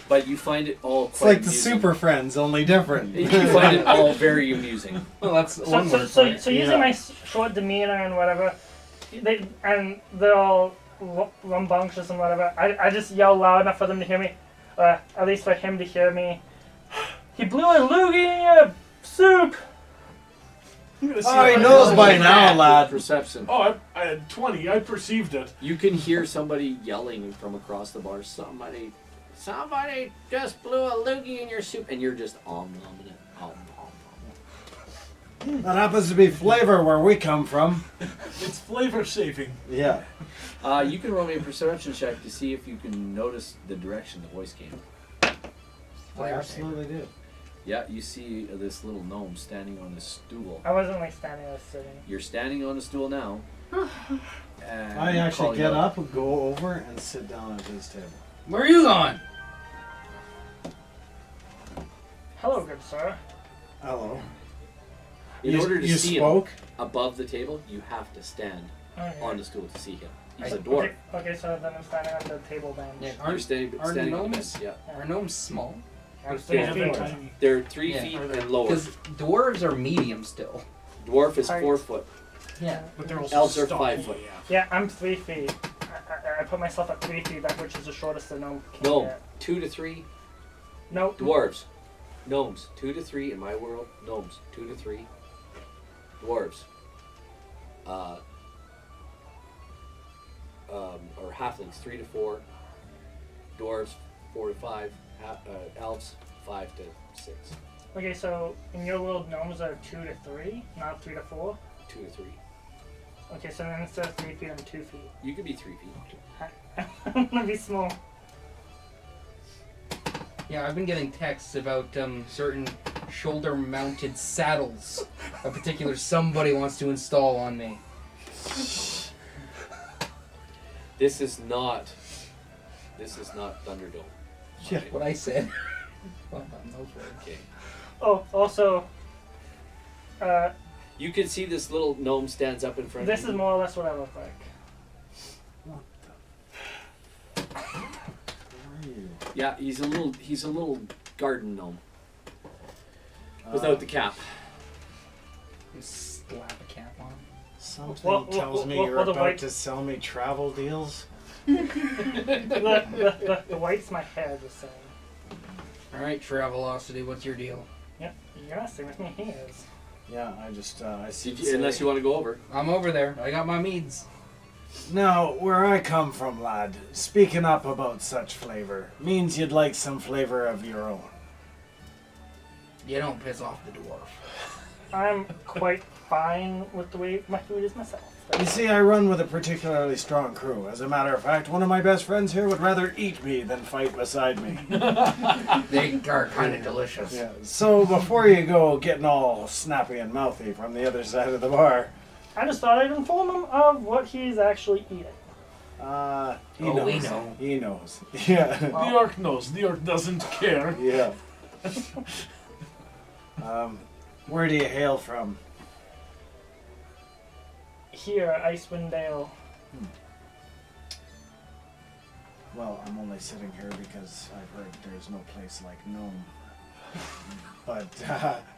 [SPEAKER 2] But you find it all
[SPEAKER 4] It's
[SPEAKER 2] quite
[SPEAKER 4] like the
[SPEAKER 2] amusing.
[SPEAKER 4] Super Friends, only different.
[SPEAKER 2] You find it all very amusing.
[SPEAKER 5] Well, that's
[SPEAKER 7] So,
[SPEAKER 5] one
[SPEAKER 7] so,
[SPEAKER 5] word
[SPEAKER 7] so,
[SPEAKER 5] for it.
[SPEAKER 7] so using my short demeanor and whatever, they're all rambunctious and whatever. I just yell loud enough for them to hear me, at least for him to hear me. He blew a loogie in your soup.
[SPEAKER 6] I'm gonna see
[SPEAKER 4] Oh, he
[SPEAKER 6] if I
[SPEAKER 4] knows
[SPEAKER 6] can-
[SPEAKER 4] by now, lad.
[SPEAKER 2] Perception.
[SPEAKER 6] Oh, I had 20. I perceived it.
[SPEAKER 2] You can hear somebody yelling from across the bar. Somebody just blew a loogie in your soup, and you're just nomming it.
[SPEAKER 4] That happens to be flavor where we come from.
[SPEAKER 6] It's flavor saving.
[SPEAKER 4] Yeah.
[SPEAKER 2] You can roll me a perception check to see if you can notice the direction the voice came.
[SPEAKER 4] I absolutely do.
[SPEAKER 2] Yeah, you see this little gnome standing on a stool.
[SPEAKER 7] I wasn't like standing, I was sitting.
[SPEAKER 2] You're standing on a stool now. And
[SPEAKER 4] I actually
[SPEAKER 2] calling
[SPEAKER 4] get
[SPEAKER 2] out.
[SPEAKER 4] up, go over, and sit down at his table.
[SPEAKER 5] Where are you going?
[SPEAKER 7] Hello, good sir.
[SPEAKER 4] Hello.
[SPEAKER 2] In order to
[SPEAKER 4] you
[SPEAKER 2] see
[SPEAKER 4] spoke?
[SPEAKER 2] him above the table, you have to stand
[SPEAKER 7] Okay.
[SPEAKER 2] on the stool to see him. He's
[SPEAKER 5] I-
[SPEAKER 2] a dwarf.
[SPEAKER 7] Okay, so then I'm standing on the table bench.
[SPEAKER 5] Yeah,
[SPEAKER 2] You're standing
[SPEAKER 5] are
[SPEAKER 2] on the
[SPEAKER 5] gnomes-
[SPEAKER 2] bench. Yeah.
[SPEAKER 5] Are gnomes small?
[SPEAKER 7] I'm
[SPEAKER 2] Yeah.
[SPEAKER 7] 3
[SPEAKER 6] Very
[SPEAKER 7] feet.
[SPEAKER 6] tiny.
[SPEAKER 2] They're 3
[SPEAKER 5] Yeah.
[SPEAKER 2] feet and lower.
[SPEAKER 5] Because dwarves are medium still.
[SPEAKER 2] Dwarf is
[SPEAKER 7] Alright.
[SPEAKER 2] 4 foot.
[SPEAKER 5] Yeah.
[SPEAKER 6] But they're also
[SPEAKER 2] Elves are
[SPEAKER 6] stocky.
[SPEAKER 2] 5 foot.
[SPEAKER 7] Yeah, I'm 3 feet. I put myself at 3 feet, that which is the shortest the gnome can
[SPEAKER 2] No,
[SPEAKER 7] get.
[SPEAKER 2] 2 to 3
[SPEAKER 7] No.
[SPEAKER 2] dwarves. Gnomes, 2 to 3 in my world. Gnomes, 2 to 3 dwarves. Or halflings, 3 to 4 dwarves, 4 to 5 elves, 5 to 6,
[SPEAKER 7] Okay, so in your world, gnomes are 2 to 3, not 3 to 4.
[SPEAKER 2] 2 to 3.
[SPEAKER 7] Okay, so then instead of 3 feet, I'm 2 feet.
[SPEAKER 2] You could be 3 feet.
[SPEAKER 7] I'm gonna be small.
[SPEAKER 5] Yeah, I've been getting texts about certain shoulder-mounted saddles a particular somebody wants to install on me.
[SPEAKER 2] This is not Thunderdome.
[SPEAKER 4] Yeah.
[SPEAKER 2] Okay.
[SPEAKER 5] What I said. Well, I'm those words.
[SPEAKER 2] Okay.
[SPEAKER 7] Oh, also,
[SPEAKER 2] You can see this little gnome stands up in front
[SPEAKER 7] this
[SPEAKER 2] of
[SPEAKER 7] is
[SPEAKER 2] you.
[SPEAKER 7] more or less what I look like.
[SPEAKER 4] Where are you?
[SPEAKER 2] Yeah, he's a little garden gnome without the cap.
[SPEAKER 5] Just slap a cap on.
[SPEAKER 4] Something tells me you're
[SPEAKER 7] the
[SPEAKER 4] about
[SPEAKER 7] white-
[SPEAKER 4] to sell me travel deals.
[SPEAKER 7] The white's my hair, just saying.
[SPEAKER 5] Alright, Travelocity, what's your deal?
[SPEAKER 7] Yep, you're not sitting with me, he is.
[SPEAKER 4] Yeah, I just I see.
[SPEAKER 2] Unless you want to go over.
[SPEAKER 5] I'm over there. I got my meads.
[SPEAKER 4] Now, where I come from, lad, speaking up about such flavor means you'd like some flavor of your own.
[SPEAKER 5] You don't piss off the dwarf.
[SPEAKER 7] I'm quite fine with the way my food is myself.
[SPEAKER 4] You see, I run with a particularly strong crew. As a matter of fact, one of my best friends here would rather eat me than fight beside me.
[SPEAKER 5] They are kind of delicious.
[SPEAKER 4] Yeah. So before you go getting all snappy and mouthy from the other side of the bar,
[SPEAKER 7] I just thought I'd inform him of what he's actually eating.
[SPEAKER 4] he
[SPEAKER 5] Oh,
[SPEAKER 4] knows.
[SPEAKER 5] we know.
[SPEAKER 4] He knows. Yeah.
[SPEAKER 6] The orc knows. The orc doesn't care.
[SPEAKER 4] Yeah. Where do you hail from?
[SPEAKER 7] Here, Icewind Dale.
[SPEAKER 4] Well, I'm only sitting here because I've heard there's no place like Nome. But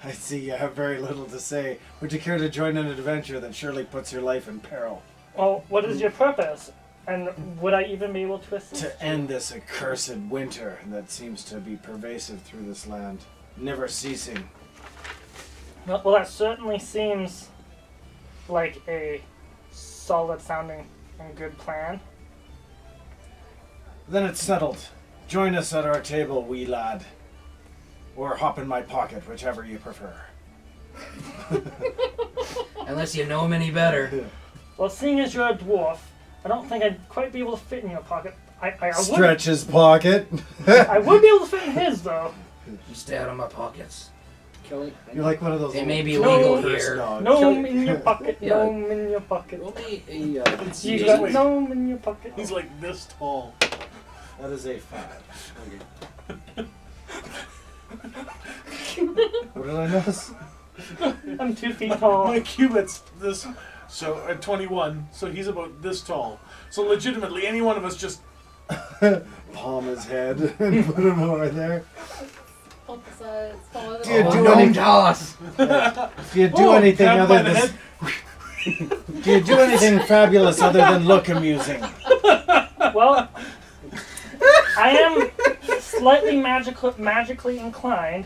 [SPEAKER 4] I see you have very little to say. Would you care to join an adventure that surely puts your life in peril?
[SPEAKER 7] Well, what is your purpose? And would I even be able to assist?
[SPEAKER 4] To end this accursed winter that seems to be pervasive through this land, never ceasing.
[SPEAKER 7] Well, that certainly seems like a solid sounding and good plan.
[SPEAKER 4] Then it's settled. Join us at our table, wee lad. Or hop in my pocket, whichever you prefer.
[SPEAKER 5] Unless you know him any better.
[SPEAKER 7] Well, seeing as you're a dwarf, I don't think I'd quite be able to fit in your pocket. I
[SPEAKER 4] Stretch his pocket.
[SPEAKER 7] I would be able to fit in his, though.
[SPEAKER 5] You stay out of my pockets.
[SPEAKER 2] Kelly,
[SPEAKER 4] You're like one of those.
[SPEAKER 5] It may be
[SPEAKER 7] No,
[SPEAKER 5] legal
[SPEAKER 4] curse
[SPEAKER 5] here.
[SPEAKER 4] dogs.
[SPEAKER 7] Gnome in your pocket,
[SPEAKER 2] Yeah.
[SPEAKER 7] gnome in your pocket.
[SPEAKER 2] roll me a.
[SPEAKER 7] You
[SPEAKER 6] He's
[SPEAKER 7] got
[SPEAKER 6] like-
[SPEAKER 7] gnome in your pocket.
[SPEAKER 6] He's like this tall.
[SPEAKER 4] That is a 5. What did I miss?
[SPEAKER 7] I'm 2 feet tall.
[SPEAKER 6] My cubit's this. So at 21, so he's about this tall. So legitimately, any one of us just.
[SPEAKER 4] Palm his head and put him over there.
[SPEAKER 3] Both the sides. Smaller
[SPEAKER 4] Do you
[SPEAKER 3] than
[SPEAKER 4] do
[SPEAKER 5] Don't
[SPEAKER 4] any-
[SPEAKER 5] tell us.
[SPEAKER 4] Do you do anything
[SPEAKER 6] grab him by
[SPEAKER 4] other
[SPEAKER 6] the
[SPEAKER 4] than?
[SPEAKER 6] head.
[SPEAKER 4] Do you do anything fabulous other than look amusing?
[SPEAKER 7] Well, I am slightly magically inclined.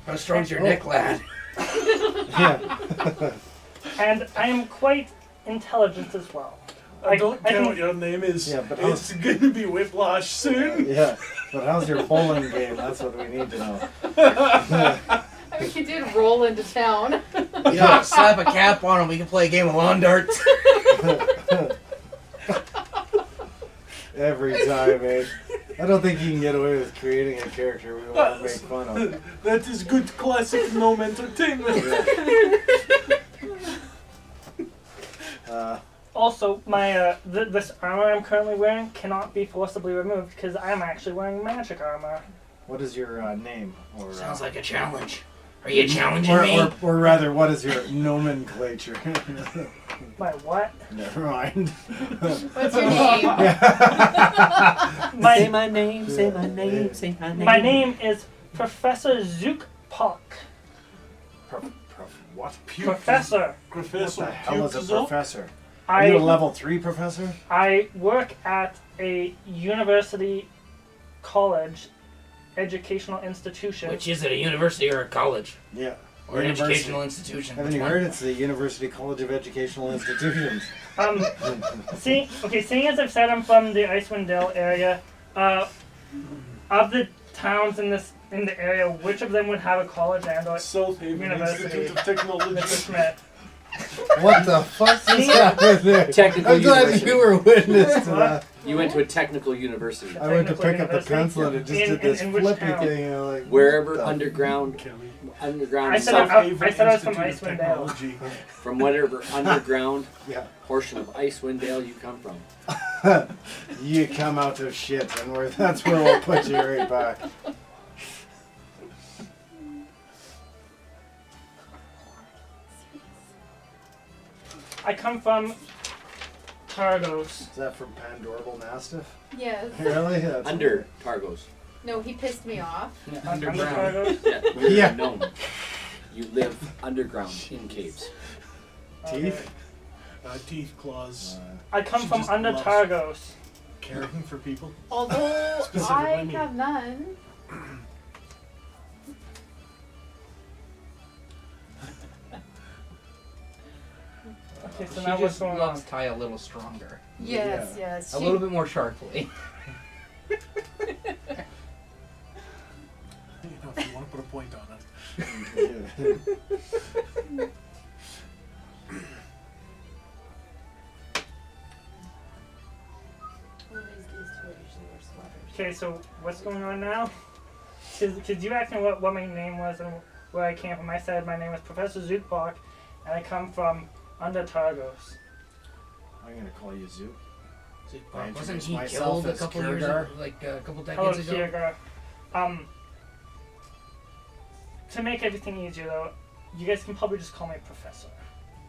[SPEAKER 5] How strong's your neck, lad?
[SPEAKER 4] Yeah.
[SPEAKER 7] And I am quite intelligent as well.
[SPEAKER 6] I don't care
[SPEAKER 7] can-
[SPEAKER 6] what your name is.
[SPEAKER 4] Yeah, but
[SPEAKER 6] it's gonna be Whiplash soon.
[SPEAKER 4] Yeah, but how's your bowling game? That's what we need to know.
[SPEAKER 3] I mean, he did roll into town.
[SPEAKER 8] Yeah, slap a cap on him. We can play a game of lawn darts.
[SPEAKER 4] Every time, eh? I don't think you can get away with creating a character we want to make fun of.
[SPEAKER 6] That is good classic gnome entertainment.
[SPEAKER 7] Also, my this armor I'm currently wearing cannot be forcibly removed because I'm actually wearing magic armor.
[SPEAKER 4] What is your name? Or,
[SPEAKER 8] Sounds like a challenge. Are you challenging me?
[SPEAKER 4] or rather, what is your nomenclature?
[SPEAKER 7] My what?
[SPEAKER 4] Never mind.
[SPEAKER 3] What's your name?
[SPEAKER 1] Say my name, say my name, say my name.
[SPEAKER 7] My name is Professor Zookpok.
[SPEAKER 4] What?
[SPEAKER 7] Professor.
[SPEAKER 4] What
[SPEAKER 6] Professor
[SPEAKER 4] the hell is a
[SPEAKER 6] Pukzo?
[SPEAKER 4] professor? Are you a
[SPEAKER 7] I
[SPEAKER 4] level 3 professor?
[SPEAKER 7] I work at a university college educational institution.
[SPEAKER 8] Which is it, a university or a college?
[SPEAKER 4] Yeah.
[SPEAKER 8] Or an
[SPEAKER 4] University.
[SPEAKER 8] educational institution?
[SPEAKER 4] Haven't
[SPEAKER 8] Which
[SPEAKER 4] you
[SPEAKER 8] one?
[SPEAKER 4] heard? It's the University College of Educational Institutions.
[SPEAKER 7] Seeing as I've said I'm from the Icewind Dale area, of the towns in the area, which of them would have a college and or
[SPEAKER 6] South Haven
[SPEAKER 7] University.
[SPEAKER 6] Institute of Technology.
[SPEAKER 7] Mr. Schmidt?
[SPEAKER 4] What the fuck just happened there?
[SPEAKER 2] Technical
[SPEAKER 4] I'm glad
[SPEAKER 2] university.
[SPEAKER 4] you were witness to that.
[SPEAKER 2] You went to a technical university.
[SPEAKER 4] I went to
[SPEAKER 7] Technical
[SPEAKER 4] pick up the
[SPEAKER 7] university?
[SPEAKER 4] pencil and it just
[SPEAKER 7] In-
[SPEAKER 4] did this
[SPEAKER 7] in which
[SPEAKER 4] flippy
[SPEAKER 7] town?
[SPEAKER 4] thing. You know, like,
[SPEAKER 2] Wherever
[SPEAKER 4] what the-
[SPEAKER 2] underground
[SPEAKER 7] I said
[SPEAKER 2] South,
[SPEAKER 7] I
[SPEAKER 6] Haven
[SPEAKER 7] said I was from
[SPEAKER 6] Institute of
[SPEAKER 7] Icewind Dale.
[SPEAKER 6] Technology.
[SPEAKER 2] from whatever underground
[SPEAKER 4] Yeah.
[SPEAKER 2] portion of Icewind Dale you come from.
[SPEAKER 4] You come out of shit, and that's where we'll put you right back.
[SPEAKER 7] I come from Targos.
[SPEAKER 4] Is that from Pandorable Mastiff?
[SPEAKER 3] Yes.
[SPEAKER 4] Really? That's
[SPEAKER 2] Under Targos.
[SPEAKER 3] No, he pissed me off.
[SPEAKER 8] Yeah,
[SPEAKER 7] Under
[SPEAKER 8] underground.
[SPEAKER 7] Targos.
[SPEAKER 2] Yeah, you're
[SPEAKER 4] Yeah.
[SPEAKER 2] a gnome. You live underground in caves.
[SPEAKER 4] Teeth?
[SPEAKER 6] Teeth, claws,
[SPEAKER 7] I come
[SPEAKER 6] She
[SPEAKER 7] from
[SPEAKER 6] just
[SPEAKER 7] under
[SPEAKER 6] loves-
[SPEAKER 7] Targos.
[SPEAKER 6] caring for people.
[SPEAKER 3] Although
[SPEAKER 6] Specifically
[SPEAKER 3] I
[SPEAKER 6] me.
[SPEAKER 3] have none.
[SPEAKER 7] Okay, so
[SPEAKER 8] She
[SPEAKER 7] now what's
[SPEAKER 8] just
[SPEAKER 7] going
[SPEAKER 8] loves
[SPEAKER 7] on?
[SPEAKER 8] Ty a little stronger.
[SPEAKER 3] Yes, yes.
[SPEAKER 8] A little bit more sharply.
[SPEAKER 6] You know, if you want to put a point on it.
[SPEAKER 3] One of these days too, I usually wear sweaters.
[SPEAKER 7] Okay, so what's going on now? Because you asked me what my name was and where I came from. I said my name is Professor Zookbach, and I come from under Targos.
[SPEAKER 4] I'm gonna call you Zoot. I
[SPEAKER 8] Wasn't
[SPEAKER 4] introduced
[SPEAKER 8] he
[SPEAKER 4] myself
[SPEAKER 8] killed a
[SPEAKER 4] as
[SPEAKER 8] couple years
[SPEAKER 4] Kurgar.
[SPEAKER 8] ago, like a couple
[SPEAKER 7] Hello,
[SPEAKER 8] decades ago?
[SPEAKER 7] Kiergar. To make everything easier though, you guys can probably just call me Professor.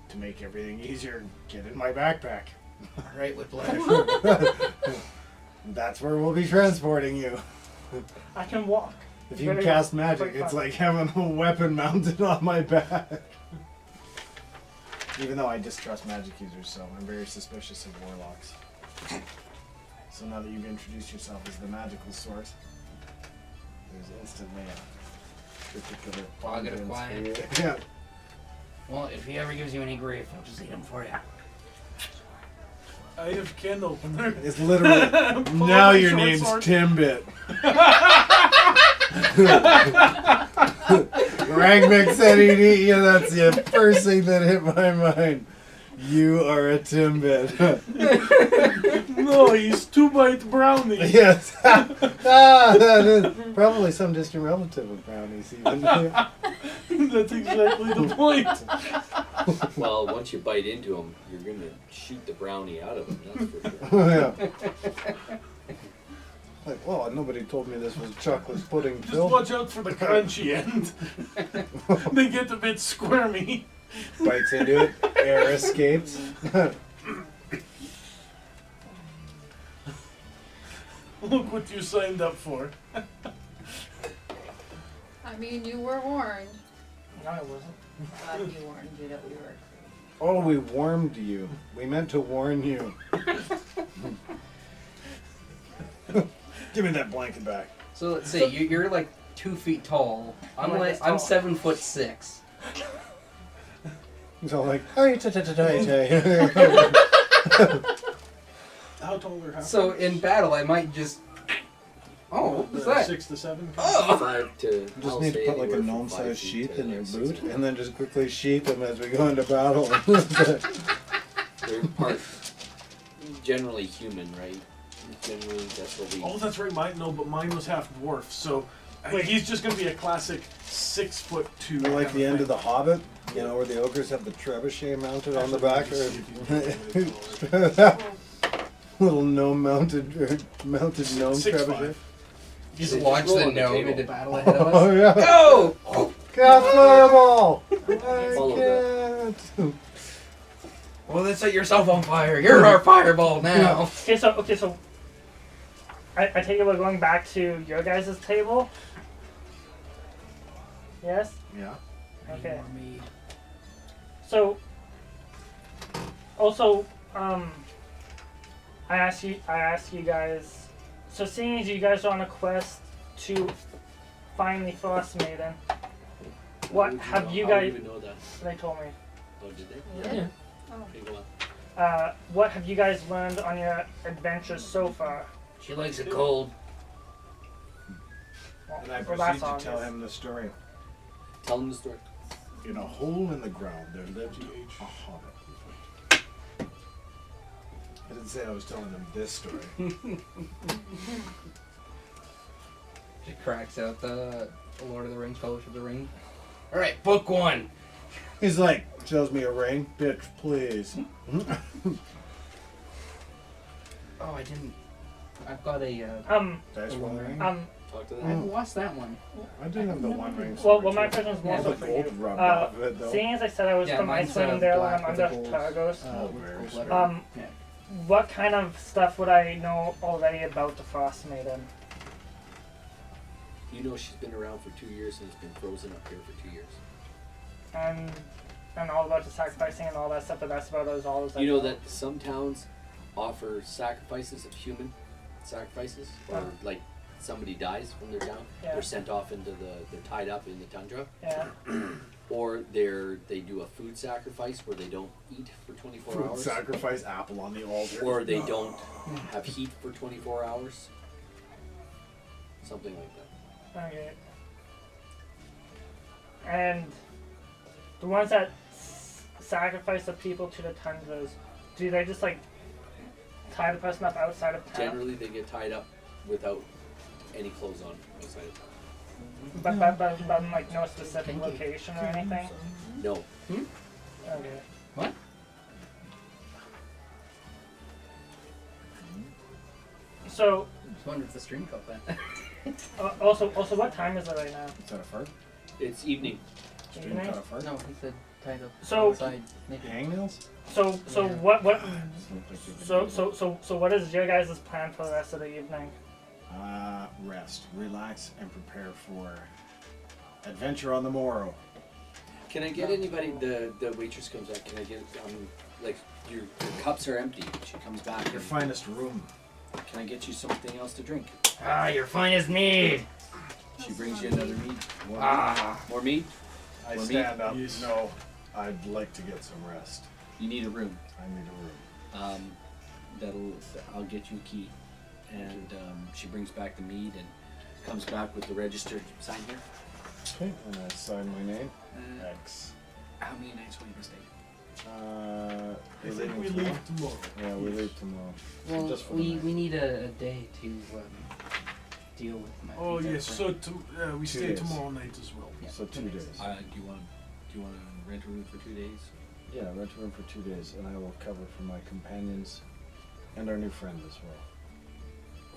[SPEAKER 4] To make everything easier, get in my backpack.
[SPEAKER 8] Alright, Whiplash.
[SPEAKER 4] That's where we'll be transporting you.
[SPEAKER 7] I can walk.
[SPEAKER 4] If you can
[SPEAKER 7] Very
[SPEAKER 4] cast
[SPEAKER 7] well.
[SPEAKER 4] magic,
[SPEAKER 7] Quite
[SPEAKER 4] it's
[SPEAKER 7] fun.
[SPEAKER 4] like having a weapon mounted on my back. Even though I distrust magic users, so I'm very suspicious of warlocks. So now that you've introduced yourself as the magical source, there's instantly a particular
[SPEAKER 8] Positive
[SPEAKER 4] bondage
[SPEAKER 8] quiet.
[SPEAKER 4] for you. Yeah.
[SPEAKER 8] Well, if he ever gives you any grief, I'll just eat him for you.
[SPEAKER 6] I have can opener.
[SPEAKER 4] It's literally,
[SPEAKER 6] Pull
[SPEAKER 4] now
[SPEAKER 6] my
[SPEAKER 4] your
[SPEAKER 6] short
[SPEAKER 4] name's
[SPEAKER 6] sword.
[SPEAKER 4] Timbit. Ragmik said he'd eat you, that's the first thing that hit my mind. You are a Timbit.
[SPEAKER 6] No, he's 2-bite brownie.
[SPEAKER 4] Yes. That is probably some distant relative of brownies even.
[SPEAKER 6] That's exactly the point.
[SPEAKER 2] Well, once you bite into him, you're going to shoot the brownie out of him, that's for sure.
[SPEAKER 4] Yeah. Like, well, nobody told me this was chocolate pudding
[SPEAKER 6] Just
[SPEAKER 4] filled.
[SPEAKER 6] watch out for the crunchy end. They get a bit squirmy.
[SPEAKER 4] Bites into it, air escapes.
[SPEAKER 6] Look what you signed up for.
[SPEAKER 3] I mean, you were warned.
[SPEAKER 7] No, I wasn't.
[SPEAKER 3] He warned you that we were.
[SPEAKER 4] Oh, we warmed you. We meant to warn you. Give me that blanket back.
[SPEAKER 8] So let's see, you're like 2 feet tall. I'm
[SPEAKER 7] I'm like
[SPEAKER 8] like
[SPEAKER 7] this
[SPEAKER 8] I'm
[SPEAKER 7] tall.
[SPEAKER 8] 7'6".
[SPEAKER 4] He's all like, hey.
[SPEAKER 6] How tall are half?
[SPEAKER 5] So in battle, I might just. Oh, what was that?
[SPEAKER 6] 6 to 7.
[SPEAKER 5] Oh!
[SPEAKER 1] 5 to.
[SPEAKER 4] Just
[SPEAKER 1] I'll
[SPEAKER 4] need to
[SPEAKER 1] say
[SPEAKER 4] put like a
[SPEAKER 1] anywhere from
[SPEAKER 4] gnome-sized
[SPEAKER 1] 5 feet
[SPEAKER 4] sheath
[SPEAKER 1] to
[SPEAKER 4] in your
[SPEAKER 1] 6
[SPEAKER 4] boot,
[SPEAKER 1] feet.
[SPEAKER 4] and then just quickly sheath them as we go into battle.
[SPEAKER 1] They're part generally human, right? Generally, that's what we.
[SPEAKER 6] Oh, that's right. But mine was half dwarf. So he's just gonna be a classic 6'2".
[SPEAKER 4] Like the end of The Hobbit, you know, where the ogres have the trebuchet mounted on the back. Little gnome mounted gnome
[SPEAKER 6] 6'5".
[SPEAKER 4] trebuchet.
[SPEAKER 5] Just
[SPEAKER 1] Just
[SPEAKER 5] launch
[SPEAKER 1] roll
[SPEAKER 5] the
[SPEAKER 1] on the
[SPEAKER 5] gnome
[SPEAKER 1] table.
[SPEAKER 5] into battle ahead of us.
[SPEAKER 4] Oh yeah.
[SPEAKER 5] Go!
[SPEAKER 4] Cast fireball!
[SPEAKER 1] Follow
[SPEAKER 4] I can't.
[SPEAKER 5] Well, then set yourself on fire. You're our fireball now.
[SPEAKER 7] Okay, so I take it we're going back to your guys' table. Yes.
[SPEAKER 4] Yeah.
[SPEAKER 7] Okay. So, also, I asked you guys. So, seeing as you guys are on a quest to find the Frost Maiden, what have you
[SPEAKER 2] How do
[SPEAKER 7] guys?
[SPEAKER 2] even know that?
[SPEAKER 7] They told me.
[SPEAKER 2] Oh, did they?
[SPEAKER 3] Yeah.
[SPEAKER 2] Okay, go on.
[SPEAKER 7] What have you guys learned on your adventures so far?
[SPEAKER 8] She likes it cold.
[SPEAKER 7] Well,
[SPEAKER 4] And I
[SPEAKER 7] well,
[SPEAKER 4] proceed
[SPEAKER 7] that's
[SPEAKER 4] to tell
[SPEAKER 7] obvious.
[SPEAKER 4] him the story.
[SPEAKER 1] Tell them the story.
[SPEAKER 4] In a hole in the ground, there lived a hobbit. I didn't say I was telling him this story.
[SPEAKER 5] She cracks out the Lord of the Rings, Fellowship of the Ring.
[SPEAKER 8] All right, book 1.
[SPEAKER 4] He's like, shows me a ring, bitch, please.
[SPEAKER 5] Oh, I didn't. I've got a.
[SPEAKER 4] That's one ring.
[SPEAKER 1] Talk to
[SPEAKER 5] I
[SPEAKER 1] them.
[SPEAKER 5] lost that one.
[SPEAKER 4] I do have the one ring.
[SPEAKER 7] Well, my question was more
[SPEAKER 5] Yeah,
[SPEAKER 7] so
[SPEAKER 4] the
[SPEAKER 7] for
[SPEAKER 4] gold
[SPEAKER 7] you.
[SPEAKER 4] rubbed off of it though.
[SPEAKER 7] Seeing as I said I was
[SPEAKER 5] Yeah,
[SPEAKER 7] from
[SPEAKER 5] mine's,
[SPEAKER 7] Icewind Dale and
[SPEAKER 5] black
[SPEAKER 7] I'm
[SPEAKER 5] with the
[SPEAKER 7] under
[SPEAKER 5] gold,
[SPEAKER 7] Targos,
[SPEAKER 5] with
[SPEAKER 4] very
[SPEAKER 5] gold lettering.
[SPEAKER 7] yeah. What kind of stuff would I know already about the Frost Maiden?
[SPEAKER 1] You know she's been around for 2 years and has been frozen up here for 2 years.
[SPEAKER 7] And all about the sacrificing and all that stuff, but that's about as all as I
[SPEAKER 1] You know that some towns offer sacrifices of human sacrifices, or
[SPEAKER 7] Uh-huh.
[SPEAKER 1] like somebody dies when they're down,
[SPEAKER 7] Yeah.
[SPEAKER 1] they're sent off into they're tied up in the tundra,
[SPEAKER 7] Yeah.
[SPEAKER 1] or they do a food sacrifice where they don't eat for 24
[SPEAKER 4] Food
[SPEAKER 1] hours,
[SPEAKER 4] sacrifice apple on the altar.
[SPEAKER 1] or they don't have heat for 24 hours, something like that.
[SPEAKER 7] Okay. And the ones that sacrifice the people to the tundras, do they just like tie the person up outside of town?
[SPEAKER 1] Generally, they get tied up without any clothes on outside of town.
[SPEAKER 7] But like no specific location or anything?
[SPEAKER 1] No,
[SPEAKER 7] Okay.
[SPEAKER 5] What?
[SPEAKER 7] So,
[SPEAKER 5] I just wonder if the stream caught that.
[SPEAKER 7] also, what time is it right now?
[SPEAKER 4] Is that a fart?
[SPEAKER 1] it's evening.
[SPEAKER 4] Stream
[SPEAKER 7] Evening?
[SPEAKER 4] got a fart?
[SPEAKER 5] No, he said tied up
[SPEAKER 7] So-
[SPEAKER 5] outside naked.
[SPEAKER 4] Hangnails?
[SPEAKER 7] So
[SPEAKER 5] Yeah.
[SPEAKER 7] what
[SPEAKER 4] So
[SPEAKER 7] so what is your guys' plan for the rest of the evening?
[SPEAKER 4] rest, relax, and prepare for adventure on the morrow.
[SPEAKER 1] Can I get anybody? The waitress comes back. Can I get like your cups are empty? She comes back.
[SPEAKER 4] Your finest room.
[SPEAKER 1] Can I get you something else to drink?
[SPEAKER 8] Ah, your finest mead.
[SPEAKER 1] She brings you another meat.
[SPEAKER 8] Ah.
[SPEAKER 1] More meat?
[SPEAKER 4] I
[SPEAKER 1] For me?
[SPEAKER 4] stand up.
[SPEAKER 6] Yes.
[SPEAKER 4] No, I'd like to get some rest.
[SPEAKER 1] You need a room.
[SPEAKER 4] I need a room.
[SPEAKER 1] I'll get you a key, and she brings back the meat and comes back with the registered sign here.
[SPEAKER 4] Okay, and I sign my name. X.
[SPEAKER 1] How many nights will you stay?
[SPEAKER 6] I
[SPEAKER 4] We're
[SPEAKER 6] think we
[SPEAKER 4] leaving
[SPEAKER 6] leave tomorrow.
[SPEAKER 4] Yeah, we leave tomorrow.
[SPEAKER 5] Well,
[SPEAKER 4] Just for the
[SPEAKER 5] we
[SPEAKER 4] night.
[SPEAKER 5] need a day to deal with my.
[SPEAKER 6] Oh
[SPEAKER 5] pizza
[SPEAKER 6] yes,
[SPEAKER 5] friend.
[SPEAKER 6] so we
[SPEAKER 4] 2
[SPEAKER 6] stay
[SPEAKER 4] days.
[SPEAKER 6] tomorrow night as well.
[SPEAKER 5] Yeah,
[SPEAKER 4] So 2
[SPEAKER 5] that makes
[SPEAKER 4] days.
[SPEAKER 5] sense.
[SPEAKER 1] Do you want to rent a room for 2 days?
[SPEAKER 4] Yeah, rent a room for 2 days, and I will cover for my companions and our new friend as well.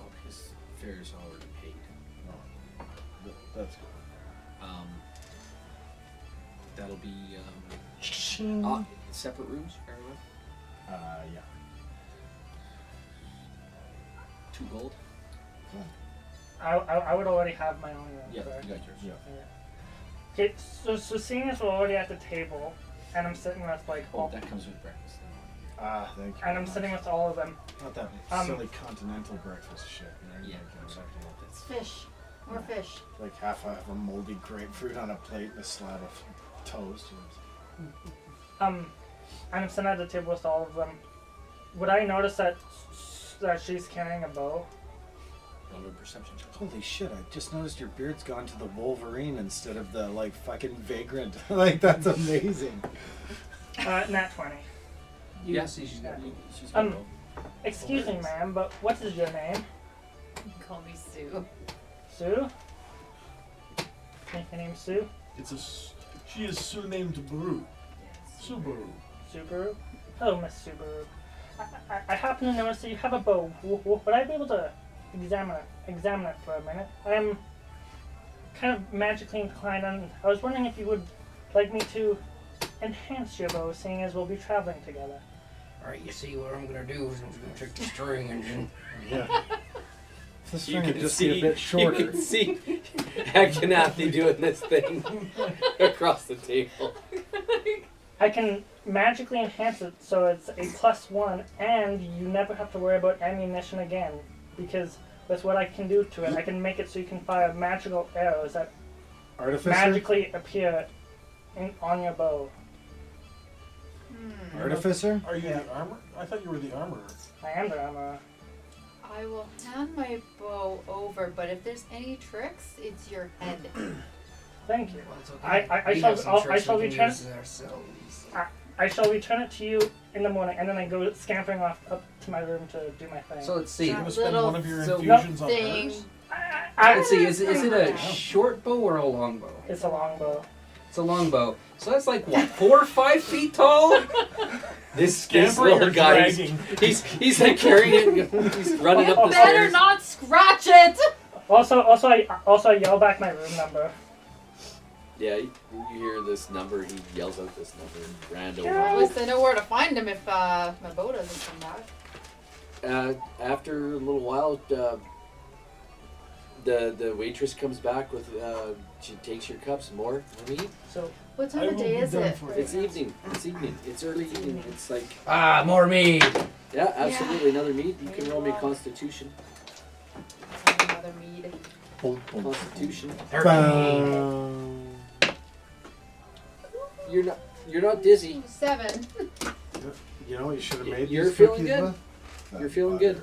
[SPEAKER 1] Oh, his fare is already paid.
[SPEAKER 4] That's good.
[SPEAKER 1] That'll be
[SPEAKER 4] Ching.
[SPEAKER 1] separate rooms for everyone.
[SPEAKER 4] Yeah.
[SPEAKER 1] 2 gold.
[SPEAKER 7] I would already have my own room.
[SPEAKER 1] Yeah,
[SPEAKER 7] correct?
[SPEAKER 1] you got yours.
[SPEAKER 4] Yeah.
[SPEAKER 7] Okay, so seeing as we're already at the table, and I'm sitting with like
[SPEAKER 1] Oh,
[SPEAKER 7] all,
[SPEAKER 1] that comes with breakfast.
[SPEAKER 4] Thank you.
[SPEAKER 7] and I'm
[SPEAKER 4] very
[SPEAKER 7] sitting
[SPEAKER 4] much.
[SPEAKER 7] with all of them.
[SPEAKER 4] Not that
[SPEAKER 7] um,
[SPEAKER 4] silly continental breakfast shit. Right?
[SPEAKER 1] Yeah,
[SPEAKER 4] Like,
[SPEAKER 1] exactly.
[SPEAKER 3] It's fish. More fish.
[SPEAKER 4] like half a moldy grapefruit on a plate and a slab of toast.
[SPEAKER 7] I'm sitting at the table with all of them. Would I notice that she's carrying a bow?
[SPEAKER 2] Roll a perception check.
[SPEAKER 4] Holy shit, I just noticed your beard's gone to the Wolverine instead of the, like, fucking Vagrant. Like, that's amazing.
[SPEAKER 7] Nat 20.
[SPEAKER 2] Yeah, see, she's got she's got
[SPEAKER 7] Um, Excuse me, ma'am, but what is your name?
[SPEAKER 3] You can call me Sue.
[SPEAKER 7] Sue? Think your name's Sue?
[SPEAKER 6] She is Sue named Baru. Subaru.
[SPEAKER 7] Subaru? Hello, Miss Subaru. I happen to notice that you have a bow. Would I be able to examine it for a minute? I'm kind of magically inclined, and I was wondering if you would like me to enhance your bow, seeing as we'll be traveling together.
[SPEAKER 8] Alright, you see what I'm gonna do is I'm gonna check the string engine.
[SPEAKER 4] Yeah. The
[SPEAKER 1] You
[SPEAKER 4] string
[SPEAKER 1] can
[SPEAKER 4] would just
[SPEAKER 1] see,
[SPEAKER 4] be a bit shorter.
[SPEAKER 1] You can see Akhenathi doing this thing across the table.
[SPEAKER 7] I can magically enhance it so it's a +1, and you never have to worry about ammunition again. Because with what I can do to it, I can make it so you can fire magical arrows that
[SPEAKER 4] Artificer?
[SPEAKER 7] magically appear on your bow.
[SPEAKER 4] Artificer?
[SPEAKER 6] Are you the armor? I thought you were the armorer.
[SPEAKER 7] I am the armorer.
[SPEAKER 3] I will hand my bow over, but if there's any tricks, it's your head.
[SPEAKER 7] Thank you.
[SPEAKER 8] Well, it's okay.
[SPEAKER 7] I
[SPEAKER 8] We
[SPEAKER 7] shall-
[SPEAKER 8] have some
[SPEAKER 7] I
[SPEAKER 8] tricks
[SPEAKER 7] shall
[SPEAKER 8] we can
[SPEAKER 7] return-
[SPEAKER 8] use ourselves.
[SPEAKER 7] I shall return it to you in the morning, and then I go scampering off up to my room to do my thing.
[SPEAKER 5] So let's see.
[SPEAKER 6] You're gonna spend
[SPEAKER 3] Little
[SPEAKER 6] one of your
[SPEAKER 5] so-
[SPEAKER 6] infusions on
[SPEAKER 3] Thing.
[SPEAKER 6] hers?
[SPEAKER 5] Let's see. Is it a short bow or a long bow?
[SPEAKER 7] It's a long bow.
[SPEAKER 5] It's a long bow. So that's like what, 4 or 5 feet tall?
[SPEAKER 1] This
[SPEAKER 6] Scampering
[SPEAKER 1] little
[SPEAKER 6] or
[SPEAKER 1] guy,
[SPEAKER 6] dragging?
[SPEAKER 1] he's like carrying it. He's running up the
[SPEAKER 3] Better
[SPEAKER 1] stairs.
[SPEAKER 3] not scratch it!
[SPEAKER 7] Also, I yell back my room number.
[SPEAKER 1] Yeah, you hear this number. He yells out this number. Random.
[SPEAKER 3] At least I know where to find him if my bow doesn't come back.
[SPEAKER 1] After a little while, the waitress comes back with. She takes your cups. More meat.
[SPEAKER 7] So
[SPEAKER 3] What time
[SPEAKER 6] I
[SPEAKER 3] of
[SPEAKER 6] will
[SPEAKER 3] day
[SPEAKER 6] be
[SPEAKER 3] is
[SPEAKER 6] done
[SPEAKER 3] it?
[SPEAKER 6] for you.
[SPEAKER 1] It's evening. It's evening. It's early evening. It's like
[SPEAKER 8] More mead.
[SPEAKER 1] yeah, absolutely another meat. You
[SPEAKER 3] There
[SPEAKER 1] can
[SPEAKER 3] you
[SPEAKER 1] roll me
[SPEAKER 3] go.
[SPEAKER 1] Constitution.
[SPEAKER 3] Another mead.
[SPEAKER 1] Constitution.
[SPEAKER 8] 13.
[SPEAKER 1] You're not dizzy.
[SPEAKER 3] 7.
[SPEAKER 4] You know what you should have made
[SPEAKER 1] You're
[SPEAKER 4] these
[SPEAKER 1] feeling
[SPEAKER 4] cookies
[SPEAKER 1] good.
[SPEAKER 4] with?
[SPEAKER 1] You're feeling good.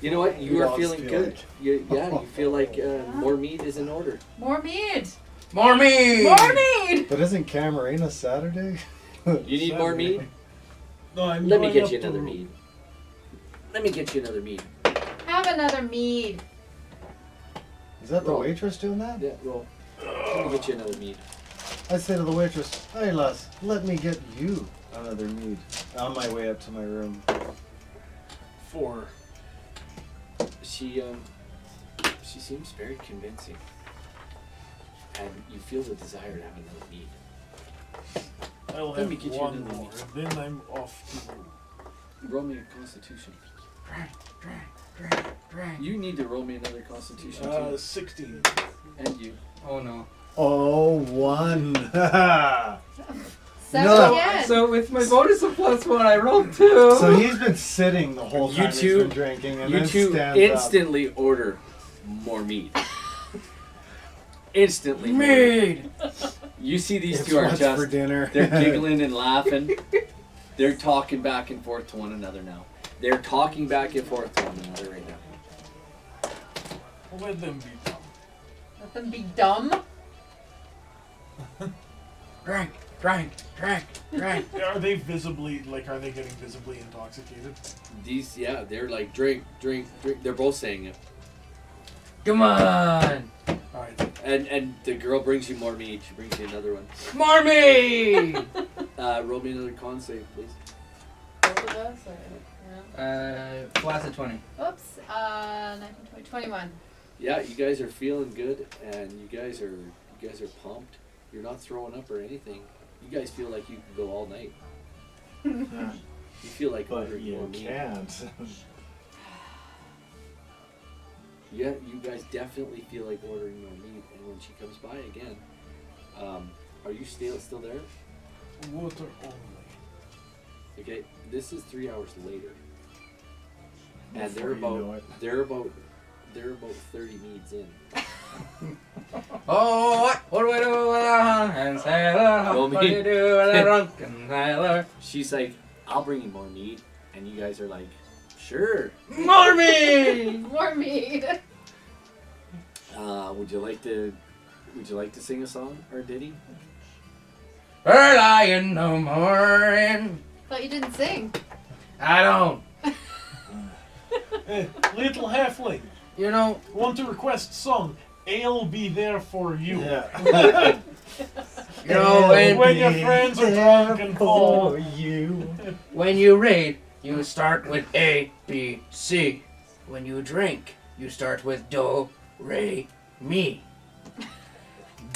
[SPEAKER 1] You know what? You
[SPEAKER 4] We
[SPEAKER 1] are
[SPEAKER 4] all
[SPEAKER 1] feeling
[SPEAKER 4] feel
[SPEAKER 1] good.
[SPEAKER 4] like-
[SPEAKER 1] You feel like more meat is in order.
[SPEAKER 3] More mead!
[SPEAKER 8] More mead.
[SPEAKER 3] More mead!
[SPEAKER 4] But isn't Camarina Saturday?
[SPEAKER 1] You need more meat?
[SPEAKER 6] No, I'm
[SPEAKER 1] Let me
[SPEAKER 6] going
[SPEAKER 1] get
[SPEAKER 6] up
[SPEAKER 1] you
[SPEAKER 6] to
[SPEAKER 1] another
[SPEAKER 6] room.
[SPEAKER 1] mead. Let me get you another mead.
[SPEAKER 3] Have another mead.
[SPEAKER 4] Is that the
[SPEAKER 1] Roll.
[SPEAKER 4] waitress doing that?
[SPEAKER 1] Yeah, roll. Let me get you another mead.
[SPEAKER 4] I say to the waitress, "Hey lass, let me get you another mead." On my way up to my room.
[SPEAKER 6] 4.
[SPEAKER 1] She seems very convincing, and you feel the desire to have another mead.
[SPEAKER 6] I'll
[SPEAKER 1] Let
[SPEAKER 6] have
[SPEAKER 1] me get you
[SPEAKER 6] one
[SPEAKER 1] another
[SPEAKER 6] more,
[SPEAKER 1] meat.
[SPEAKER 6] then I'm off to room.
[SPEAKER 1] Roll me a Constitution.
[SPEAKER 8] Drink.
[SPEAKER 1] You need to roll me another Constitution too,
[SPEAKER 6] 16.
[SPEAKER 1] and you.
[SPEAKER 5] Oh no.
[SPEAKER 4] Oh, 1.
[SPEAKER 3] 7
[SPEAKER 4] No.
[SPEAKER 3] again.
[SPEAKER 5] So with my bonus of +1, I rolled 2.
[SPEAKER 4] So he's been sitting the whole
[SPEAKER 1] You
[SPEAKER 4] time he's
[SPEAKER 1] two-
[SPEAKER 4] been drinking, and
[SPEAKER 1] You
[SPEAKER 4] then
[SPEAKER 1] two
[SPEAKER 4] stands
[SPEAKER 1] instantly order more meat. Instantly. more.
[SPEAKER 8] Mead.
[SPEAKER 1] You see these
[SPEAKER 4] It's
[SPEAKER 1] two are
[SPEAKER 4] what's
[SPEAKER 1] just.
[SPEAKER 4] for dinner.
[SPEAKER 1] They're giggling and laughing. They're talking back and forth to one another now. They're talking back and forth to one another right now.
[SPEAKER 6] Let them be dumb.
[SPEAKER 3] Let them be dumb.
[SPEAKER 8] Drink.
[SPEAKER 6] Are they visibly, are they getting visibly intoxicated?
[SPEAKER 1] These, yeah, they're like drink. They're both saying it.
[SPEAKER 8] Come on.
[SPEAKER 6] Alright.
[SPEAKER 1] And the girl brings you more meat. She brings you another one.
[SPEAKER 8] More mead.
[SPEAKER 1] Roll me another con save, please.
[SPEAKER 3] Both of us? Or,
[SPEAKER 5] Flat at 20.
[SPEAKER 3] Oops. 19, 20, 21.
[SPEAKER 1] Yeah, you guys are feeling good, and you guys are pumped. You're not throwing up or anything. You guys feel like you can go all night.
[SPEAKER 4] Yeah.
[SPEAKER 1] You feel like
[SPEAKER 4] But
[SPEAKER 1] ordering more
[SPEAKER 4] you
[SPEAKER 1] meat.
[SPEAKER 4] can't.
[SPEAKER 1] Yeah, you guys definitely feel like ordering more meat. And when she comes by again, are you still there?
[SPEAKER 6] Water only.
[SPEAKER 1] Okay, this is 3 hours later, and
[SPEAKER 4] Before you know it.
[SPEAKER 1] they're about 30 meads in.
[SPEAKER 5] Oh, what do I do with a hung and say,
[SPEAKER 1] Roll
[SPEAKER 5] what do
[SPEAKER 1] me.
[SPEAKER 5] you do with a drunk? Tyler.
[SPEAKER 2] She's like, I'll bring you more mead. And you guys are like, sure.
[SPEAKER 5] More meat!
[SPEAKER 3] More mead.
[SPEAKER 2] Would you like to sing a song or a ditty?
[SPEAKER 8] Early in the morning.
[SPEAKER 3] Thought you didn't sing.
[SPEAKER 8] I don't.
[SPEAKER 6] Hey, little halfling,
[SPEAKER 8] You know,
[SPEAKER 6] want to request song? I'll be there for you.
[SPEAKER 4] Yeah.
[SPEAKER 8] you know,
[SPEAKER 6] When your friends are drunk and fall.
[SPEAKER 4] For you.
[SPEAKER 8] when you read, you start with A, B, C. When you drink, you start with Do, Re, Mi.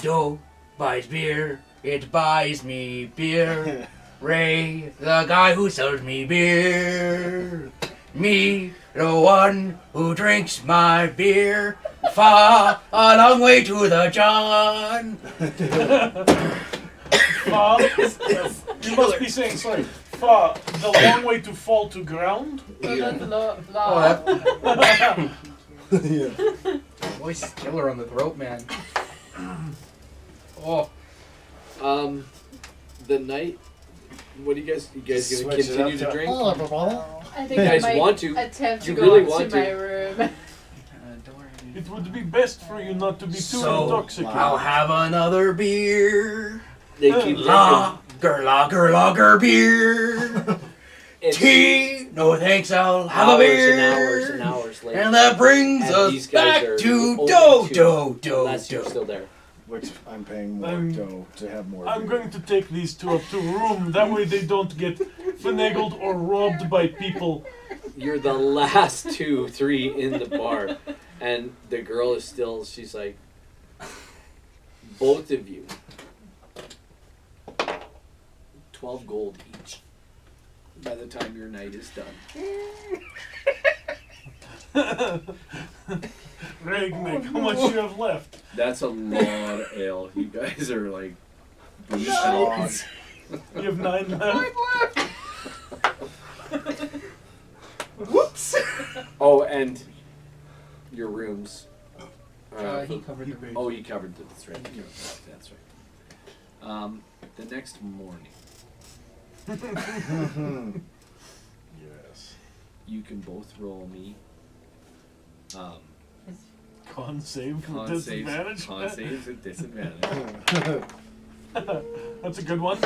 [SPEAKER 8] Do buys beer, it buys me beer. Ray, the guy who sells me beer. Me, the one who drinks my beer. Fa, a long way to the John.
[SPEAKER 6] You must be saying, sorry, Fa, the long way to fall to ground?
[SPEAKER 4] Yeah.
[SPEAKER 5] Voice is killer on the throat, man. Oh.
[SPEAKER 2] The night. What do you guys gonna
[SPEAKER 4] Switch it
[SPEAKER 2] continue
[SPEAKER 4] up
[SPEAKER 2] to
[SPEAKER 4] to-
[SPEAKER 2] drink?
[SPEAKER 3] I think
[SPEAKER 2] You
[SPEAKER 3] I
[SPEAKER 2] guys
[SPEAKER 3] might
[SPEAKER 2] want to.
[SPEAKER 3] attempt to
[SPEAKER 2] You
[SPEAKER 3] go
[SPEAKER 2] really
[SPEAKER 3] up
[SPEAKER 2] want
[SPEAKER 3] to my
[SPEAKER 2] to.
[SPEAKER 3] room.
[SPEAKER 6] It would be best for you not to be too
[SPEAKER 8] So,
[SPEAKER 6] intoxicated.
[SPEAKER 8] I'll have another beer.
[SPEAKER 2] They keep drinking.
[SPEAKER 8] Lager beer.
[SPEAKER 2] It's
[SPEAKER 8] Tea. No thanks, I'll have a
[SPEAKER 2] hours
[SPEAKER 8] beer.
[SPEAKER 2] and hours and hours later.
[SPEAKER 8] And that brings
[SPEAKER 2] And
[SPEAKER 8] us
[SPEAKER 2] these guys
[SPEAKER 8] back
[SPEAKER 2] are
[SPEAKER 8] to
[SPEAKER 2] only
[SPEAKER 8] do.
[SPEAKER 2] unless you're still there.
[SPEAKER 4] Which I'm paying more
[SPEAKER 6] I'm-
[SPEAKER 4] dough to have more.
[SPEAKER 6] I'm
[SPEAKER 4] beer.
[SPEAKER 6] going to take these two up to a room. That way they don't get finagled or robbed by people.
[SPEAKER 2] You're the last 2-3 in the bar, and the girl is still. She's like, both of you, 12 gold each. By the time your night is done.
[SPEAKER 6] Regnick, how much you have left?
[SPEAKER 2] That's a lot of ale. You guys are like booze dogs.
[SPEAKER 6] You have 9 left.
[SPEAKER 5] Whoops!
[SPEAKER 2] Oh, and your rooms.
[SPEAKER 5] He covered the room.
[SPEAKER 2] Oh, you covered the. That's right. That's right. The next morning,
[SPEAKER 4] Yes.
[SPEAKER 2] you can both roll me.
[SPEAKER 6] Con save with
[SPEAKER 2] Con
[SPEAKER 6] disadvantage.
[SPEAKER 2] saves at disadvantage.
[SPEAKER 6] That's a good one.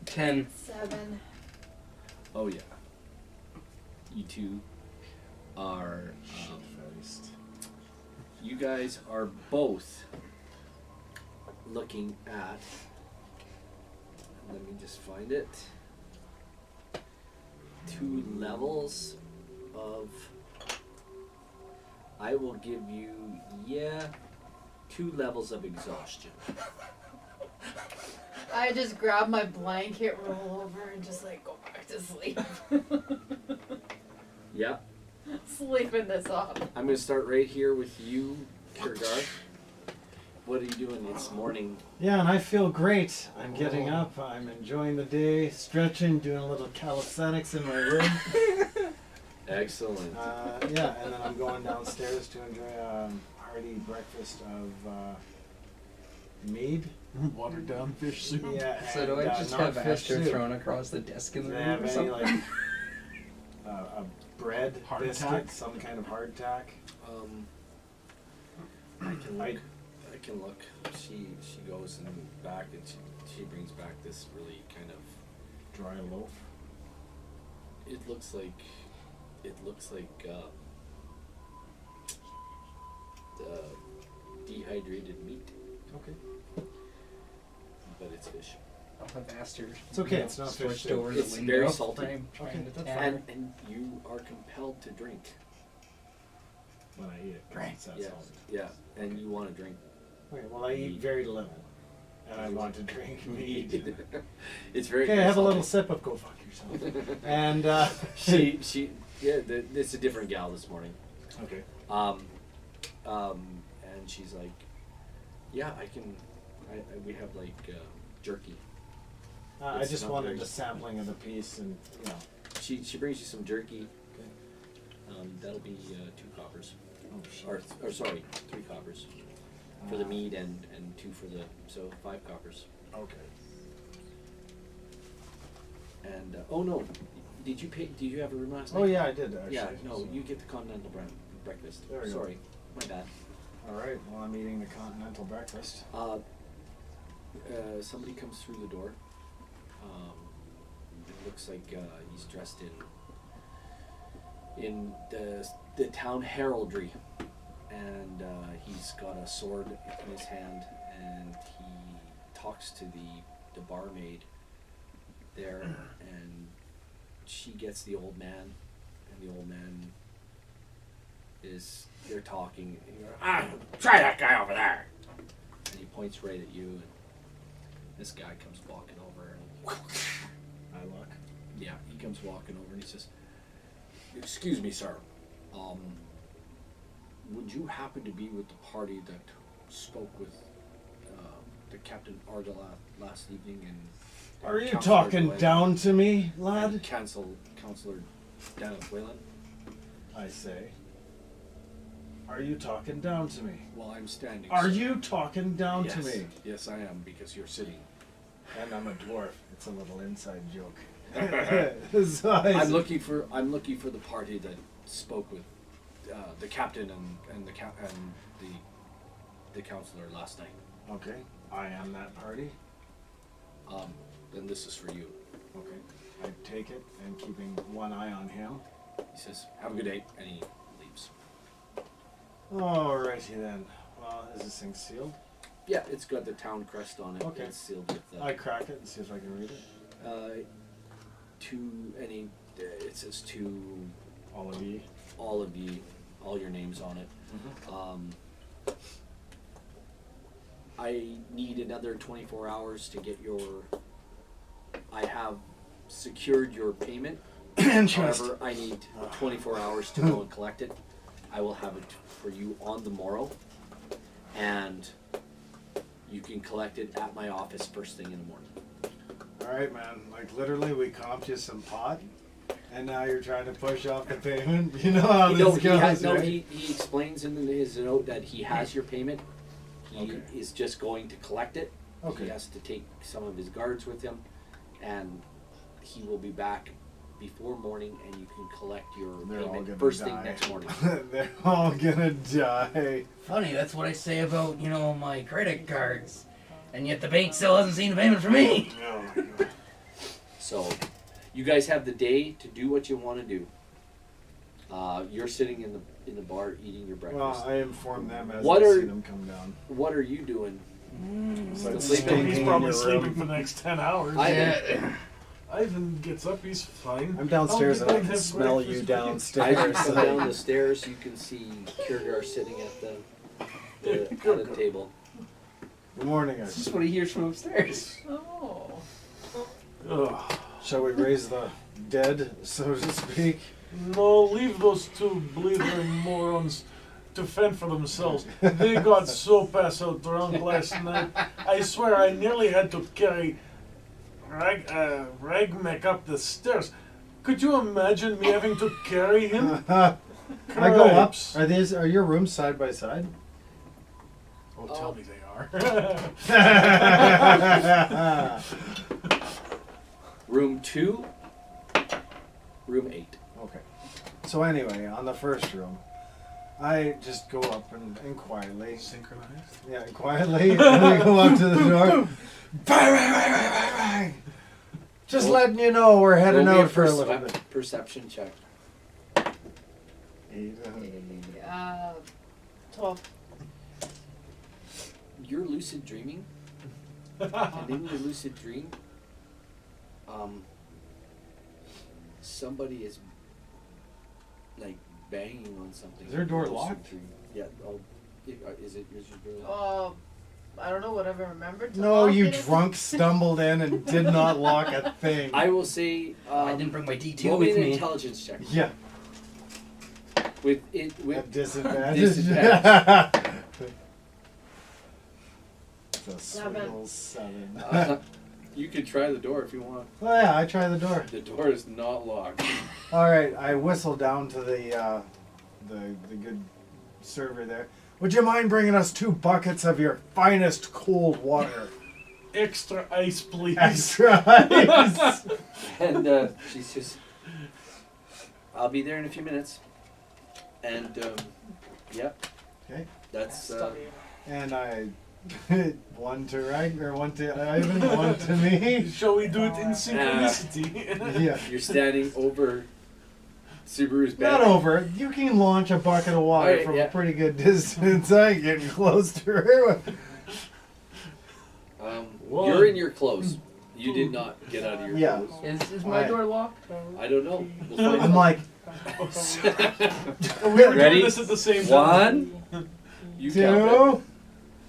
[SPEAKER 5] 10.
[SPEAKER 3] 7.
[SPEAKER 2] Oh yeah. You two are. You guys are both looking at. Let me just find it. 2 levels of. I will give you 2 levels of exhaustion.
[SPEAKER 3] I just grab my blanket, roll over, and just like go back to sleep.
[SPEAKER 2] Yeah.
[SPEAKER 3] Sleeping this off.
[SPEAKER 2] I'm gonna start right here with you, Kirgar. What are you doing? It's morning.
[SPEAKER 4] Yeah, and I feel great. I'm getting up. I'm enjoying the day, stretching, doing a little calisthenics in my room.
[SPEAKER 2] Excellent.
[SPEAKER 4] Yeah, and then I'm going downstairs to enjoy a hearty breakfast of mead.
[SPEAKER 6] Watered down fish soup.
[SPEAKER 4] Yeah,
[SPEAKER 5] So do I
[SPEAKER 4] and,
[SPEAKER 5] just
[SPEAKER 4] not
[SPEAKER 5] have
[SPEAKER 4] fish
[SPEAKER 5] Asher
[SPEAKER 4] soup.
[SPEAKER 5] thrown across the desk in
[SPEAKER 4] Do
[SPEAKER 5] the
[SPEAKER 4] they
[SPEAKER 5] room
[SPEAKER 4] have
[SPEAKER 5] or
[SPEAKER 4] any
[SPEAKER 5] something?
[SPEAKER 4] like a bread biscuit,
[SPEAKER 6] Hardtack?
[SPEAKER 4] some kind of hardtack?
[SPEAKER 2] I can look.
[SPEAKER 4] I-
[SPEAKER 2] I can look. She goes and back, and she brings back this really kind of.
[SPEAKER 4] Dry loaf.
[SPEAKER 2] It looks like dehydrated meat,
[SPEAKER 4] Okay.
[SPEAKER 2] but it's fish.
[SPEAKER 5] I'll have Asher.
[SPEAKER 4] It's okay, it's not fish
[SPEAKER 5] switched
[SPEAKER 4] soup.
[SPEAKER 5] over
[SPEAKER 2] It's
[SPEAKER 5] the window.
[SPEAKER 2] very salty.
[SPEAKER 5] I'm trying
[SPEAKER 4] Okay,
[SPEAKER 5] to
[SPEAKER 4] that's
[SPEAKER 5] tell
[SPEAKER 4] fine.
[SPEAKER 5] her.
[SPEAKER 2] And you are compelled to drink.
[SPEAKER 4] When I eat it, 'cause
[SPEAKER 5] Right.
[SPEAKER 4] it's that
[SPEAKER 2] Yeah,
[SPEAKER 4] salty.
[SPEAKER 2] yeah, and you want to drink.
[SPEAKER 4] Okay, well I eat very little, and I want to drink mead.
[SPEAKER 2] It's very.
[SPEAKER 4] Okay, have a
[SPEAKER 2] salty.
[SPEAKER 4] little sip of go fuck yourself. And
[SPEAKER 2] It's a different gal this morning.
[SPEAKER 4] okay.
[SPEAKER 2] And she's like, yeah, we have like jerky.
[SPEAKER 4] I
[SPEAKER 2] It's
[SPEAKER 4] just
[SPEAKER 2] not
[SPEAKER 4] wanted
[SPEAKER 2] very-
[SPEAKER 4] a sampling of the piece, and you know.
[SPEAKER 2] She brings you some jerky.
[SPEAKER 4] Okay.
[SPEAKER 2] That'll be 2 coppers,
[SPEAKER 4] Oh shit.
[SPEAKER 2] or sorry, 3 coppers for the meat and 2 for the 5 coppers.
[SPEAKER 4] Okay.
[SPEAKER 2] And oh no, did you pay? Did you have a room last night?
[SPEAKER 4] Oh yeah, I did actually.
[SPEAKER 2] Yeah, no,
[SPEAKER 4] so-
[SPEAKER 2] you get the continental breakfast.
[SPEAKER 4] There we go.
[SPEAKER 2] Sorry, my bad.
[SPEAKER 4] All right. Well, I'm eating the continental breakfast.
[SPEAKER 2] Somebody comes through the door. It looks like he's dressed in the town heraldry, and he's got a sword in his hand, and he talks to the barmaid there, and she gets the old man, and the old man they're talking, and he goes, try that guy over there, and he points right at you, and this guy comes walking over, and
[SPEAKER 4] I look.
[SPEAKER 2] yeah, he comes walking over, and he says, excuse me, sir, would you happen to be with the party that spoke with the Captain Arda last evening? And
[SPEAKER 4] Are you
[SPEAKER 2] Counselor
[SPEAKER 4] talking
[SPEAKER 2] Dwayne
[SPEAKER 4] down to me,
[SPEAKER 2] and
[SPEAKER 4] lad?
[SPEAKER 2] Counselor Dennis Whalen?
[SPEAKER 4] I say. Are you talking down to me?
[SPEAKER 2] Well, I'm standing.
[SPEAKER 4] Are
[SPEAKER 2] sir.
[SPEAKER 4] you talking down
[SPEAKER 2] Yes.
[SPEAKER 4] to me?
[SPEAKER 2] Yes, I am, because you're sitting.
[SPEAKER 4] And I'm a dwarf. It's a little inside joke. So
[SPEAKER 2] I'm looking for the party that spoke with the captain and the counselor last night.
[SPEAKER 4] Okay, I am that party.
[SPEAKER 2] Then this is for you.
[SPEAKER 4] Okay, I take it and keeping one eye on him.
[SPEAKER 2] He says, "Have a good day," and he leaves.
[SPEAKER 4] Alrighty then. Well, is this thing sealed?
[SPEAKER 2] Yeah, it's got the town crest on it.
[SPEAKER 4] Okay.
[SPEAKER 2] It's sealed with the
[SPEAKER 4] I crack it and see if I can read it.
[SPEAKER 2] it says to
[SPEAKER 4] All of ye.
[SPEAKER 2] all your names on it. I need another 24 hours to get I have secured your payment.
[SPEAKER 4] Interest.
[SPEAKER 2] However, I need 24 hours to go and collect it. I will have it for you on the morrow, and you can collect it at my office first thing in the morning.
[SPEAKER 4] Alright, man. Like, literally, we comped you some pot, and now you're trying to push off the payment? You know how this goes, right?
[SPEAKER 2] He explains in his note that he has your payment. He
[SPEAKER 4] Okay.
[SPEAKER 2] is just going to collect it.
[SPEAKER 4] Okay.
[SPEAKER 2] He has to take some of his guards with him, and he will be back before morning, and you can collect your
[SPEAKER 4] They're all
[SPEAKER 2] payment
[SPEAKER 4] gonna
[SPEAKER 2] first
[SPEAKER 4] die.
[SPEAKER 2] thing next morning.
[SPEAKER 4] They're all gonna die.
[SPEAKER 8] Funny, that's what I say about, my credit cards. And yet the bank still hasn't seen the payment for me.
[SPEAKER 2] So, you guys have the day to do what you want to do. You're sitting in the bar eating your breakfast.
[SPEAKER 4] Well, I inform them as
[SPEAKER 2] What
[SPEAKER 4] I
[SPEAKER 2] are-
[SPEAKER 4] see them come down.
[SPEAKER 2] What are you doing?
[SPEAKER 4] But
[SPEAKER 2] sleeping?
[SPEAKER 4] stinking
[SPEAKER 6] He's
[SPEAKER 4] in
[SPEAKER 6] probably
[SPEAKER 4] your
[SPEAKER 6] sleeping
[SPEAKER 4] room.
[SPEAKER 6] for the next 10 hours.
[SPEAKER 2] Yeah.
[SPEAKER 6] Ivan gets up, he's fine.
[SPEAKER 4] I'm downstairs and
[SPEAKER 6] I'll
[SPEAKER 4] I
[SPEAKER 6] get
[SPEAKER 4] can
[SPEAKER 6] have
[SPEAKER 4] smell you
[SPEAKER 6] breakfast.
[SPEAKER 2] As
[SPEAKER 4] downstairs.
[SPEAKER 2] you come down the stairs, you can see Kiergar sitting at the table.
[SPEAKER 4] Good morning,
[SPEAKER 5] This is
[SPEAKER 4] guys.
[SPEAKER 5] what he hears from upstairs.
[SPEAKER 3] Oh.
[SPEAKER 6] Ugh.
[SPEAKER 4] Shall we raise the dead, so to speak?
[SPEAKER 6] No, leave those two blithering morons to fend for themselves. They got so pass out drunk last night. I swear I nearly had to carry Ragmek up the stairs. Could you imagine me having to carry him?
[SPEAKER 4] I go up.
[SPEAKER 6] Cripes.
[SPEAKER 4] Are your rooms side by side?
[SPEAKER 6] Oh, tell me they are.
[SPEAKER 2] Room 2, room 8.
[SPEAKER 4] Okay. So anyway, on the first room, I just go up and quietly.
[SPEAKER 6] Synchronized.
[SPEAKER 4] Yeah, quietly. And we go up to the door. Bang, bang, bang, bang, bang, bang. Just
[SPEAKER 2] Roll-
[SPEAKER 4] letting you know we're heading
[SPEAKER 2] Roll me
[SPEAKER 4] out for a little bit.
[SPEAKER 2] perception check.
[SPEAKER 3] 12.
[SPEAKER 2] You're lucid dreaming, and in your lucid dream, somebody is like banging on something.
[SPEAKER 4] Is their door
[SPEAKER 2] Lucid
[SPEAKER 4] locked?
[SPEAKER 2] dream. Yeah. Oh, is your door locked?
[SPEAKER 3] I don't know what I remembered. to
[SPEAKER 4] No,
[SPEAKER 3] lock
[SPEAKER 4] you
[SPEAKER 3] it if-
[SPEAKER 4] drunk stumbled in and did not lock a thing.
[SPEAKER 2] I will say.
[SPEAKER 8] I didn't bring my D2
[SPEAKER 2] roll me
[SPEAKER 8] with
[SPEAKER 2] an
[SPEAKER 8] me.
[SPEAKER 2] intelligence check.
[SPEAKER 4] Yeah,
[SPEAKER 2] With it
[SPEAKER 4] at
[SPEAKER 2] with
[SPEAKER 4] disadvantage.
[SPEAKER 2] Disadvantage.
[SPEAKER 4] It's a swiggle 7.
[SPEAKER 2] you could try the door if you want.
[SPEAKER 4] Oh yeah, I try the door.
[SPEAKER 2] The door is not locked.
[SPEAKER 4] All right, I whistle down to the good server there. Would you mind bringing us 2 buckets of your finest cold water?
[SPEAKER 6] Extra ice, please.
[SPEAKER 4] Extra ice.
[SPEAKER 2] And she's just, I'll be there in a few minutes. And yep.
[SPEAKER 4] Okay.
[SPEAKER 2] That's
[SPEAKER 7] Study.
[SPEAKER 4] And I one to Rag or one to Ivan, one to me.
[SPEAKER 6] Shall we do it in synchronicity?
[SPEAKER 4] Yeah.
[SPEAKER 2] you're standing over Subaru's bed.
[SPEAKER 4] Not over. You can launch a bucket of water
[SPEAKER 2] Alright,
[SPEAKER 4] from
[SPEAKER 2] yeah.
[SPEAKER 4] a pretty good distance. I ain't getting close to her.
[SPEAKER 2] You're in your clothes. You did not get out of your
[SPEAKER 4] Yeah.
[SPEAKER 2] clothes.
[SPEAKER 5] Is my door locked?
[SPEAKER 2] I don't know. We'll find
[SPEAKER 4] I'm like,
[SPEAKER 6] We were
[SPEAKER 2] Ready?
[SPEAKER 6] doing this at the same time.
[SPEAKER 2] One. You count
[SPEAKER 4] two,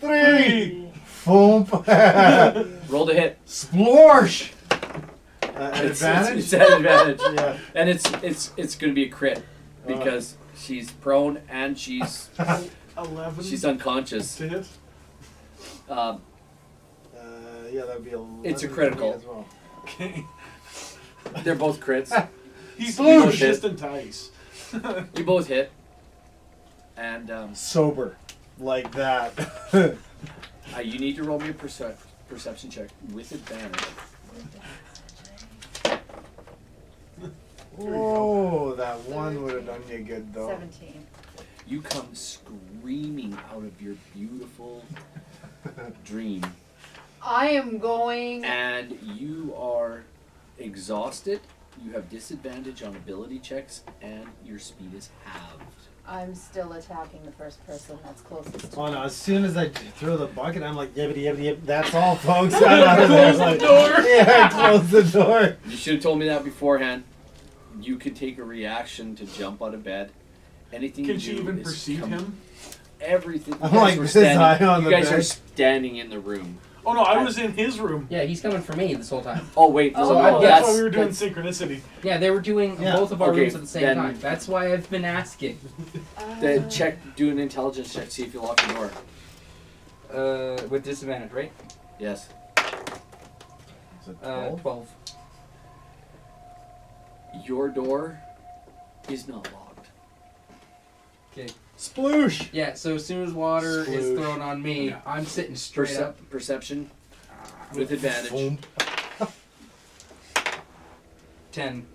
[SPEAKER 4] three. Thump.
[SPEAKER 2] Roll to hit.
[SPEAKER 4] Splorsh. An
[SPEAKER 2] It's
[SPEAKER 4] advantage?
[SPEAKER 2] at advantage.
[SPEAKER 4] Yeah.
[SPEAKER 2] And it's going to be a crit because she's prone and she's
[SPEAKER 6] 11
[SPEAKER 2] unconscious.
[SPEAKER 6] to hit.
[SPEAKER 4] Yeah, that would be 11
[SPEAKER 2] It's a
[SPEAKER 4] for me
[SPEAKER 2] critical.
[SPEAKER 4] as well.
[SPEAKER 6] Okay.
[SPEAKER 2] They're both crits.
[SPEAKER 6] He's
[SPEAKER 2] Sploosh.
[SPEAKER 6] resistant to ice.
[SPEAKER 2] You both hit. And
[SPEAKER 4] Sober. Like that.
[SPEAKER 2] you need to roll me a perception check with advantage.
[SPEAKER 4] Oh, that one would have done you good though.
[SPEAKER 3] 17.
[SPEAKER 2] You come screaming out of your beautiful dream.
[SPEAKER 3] I am going.
[SPEAKER 2] And you are exhausted. You have disadvantage on ability checks, and your speed is halved.
[SPEAKER 3] I'm still attacking the first person that's closest to
[SPEAKER 4] Oh
[SPEAKER 3] me.
[SPEAKER 4] no, as soon as I throw the bucket, I'm like, yibbity yibbity yip. That's all, folks. I'm out of there. Like, yeah, close the door.
[SPEAKER 2] You should have told me that beforehand. You could take a reaction to jump out of bed. Anything
[SPEAKER 6] Can
[SPEAKER 2] you
[SPEAKER 6] she
[SPEAKER 2] do
[SPEAKER 6] even
[SPEAKER 2] is
[SPEAKER 6] perceive him?
[SPEAKER 2] Everything. You
[SPEAKER 4] I'm
[SPEAKER 2] guys
[SPEAKER 4] like
[SPEAKER 2] were
[SPEAKER 4] this
[SPEAKER 2] standing.
[SPEAKER 4] high on
[SPEAKER 2] You
[SPEAKER 4] the
[SPEAKER 2] guys
[SPEAKER 4] bed.
[SPEAKER 2] are standing in the room.
[SPEAKER 6] Oh no, I was in his room.
[SPEAKER 5] Yeah, he's coming for me this whole time.
[SPEAKER 2] Oh wait, no,
[SPEAKER 6] So
[SPEAKER 2] no,
[SPEAKER 6] that's why we were doing
[SPEAKER 2] that's-
[SPEAKER 6] synchronicity.
[SPEAKER 5] Yeah, they were doing
[SPEAKER 4] Yeah.
[SPEAKER 5] both of our
[SPEAKER 2] Okay,
[SPEAKER 5] rooms at the same
[SPEAKER 2] then-
[SPEAKER 5] time. That's why I've been asking.
[SPEAKER 2] Then check, do an intelligence check, see if you lock the door.
[SPEAKER 5] With disadvantage, right?
[SPEAKER 2] Yes.
[SPEAKER 4] Is it 12?
[SPEAKER 5] 12.
[SPEAKER 2] Your door is not locked.
[SPEAKER 5] Okay.
[SPEAKER 4] Sploosh.
[SPEAKER 5] Yeah, so as soon as water is
[SPEAKER 4] Sploosh.
[SPEAKER 5] thrown on me,
[SPEAKER 6] Yeah.
[SPEAKER 5] I'm sitting straight up.
[SPEAKER 2] Perception with advantage.
[SPEAKER 5] 10.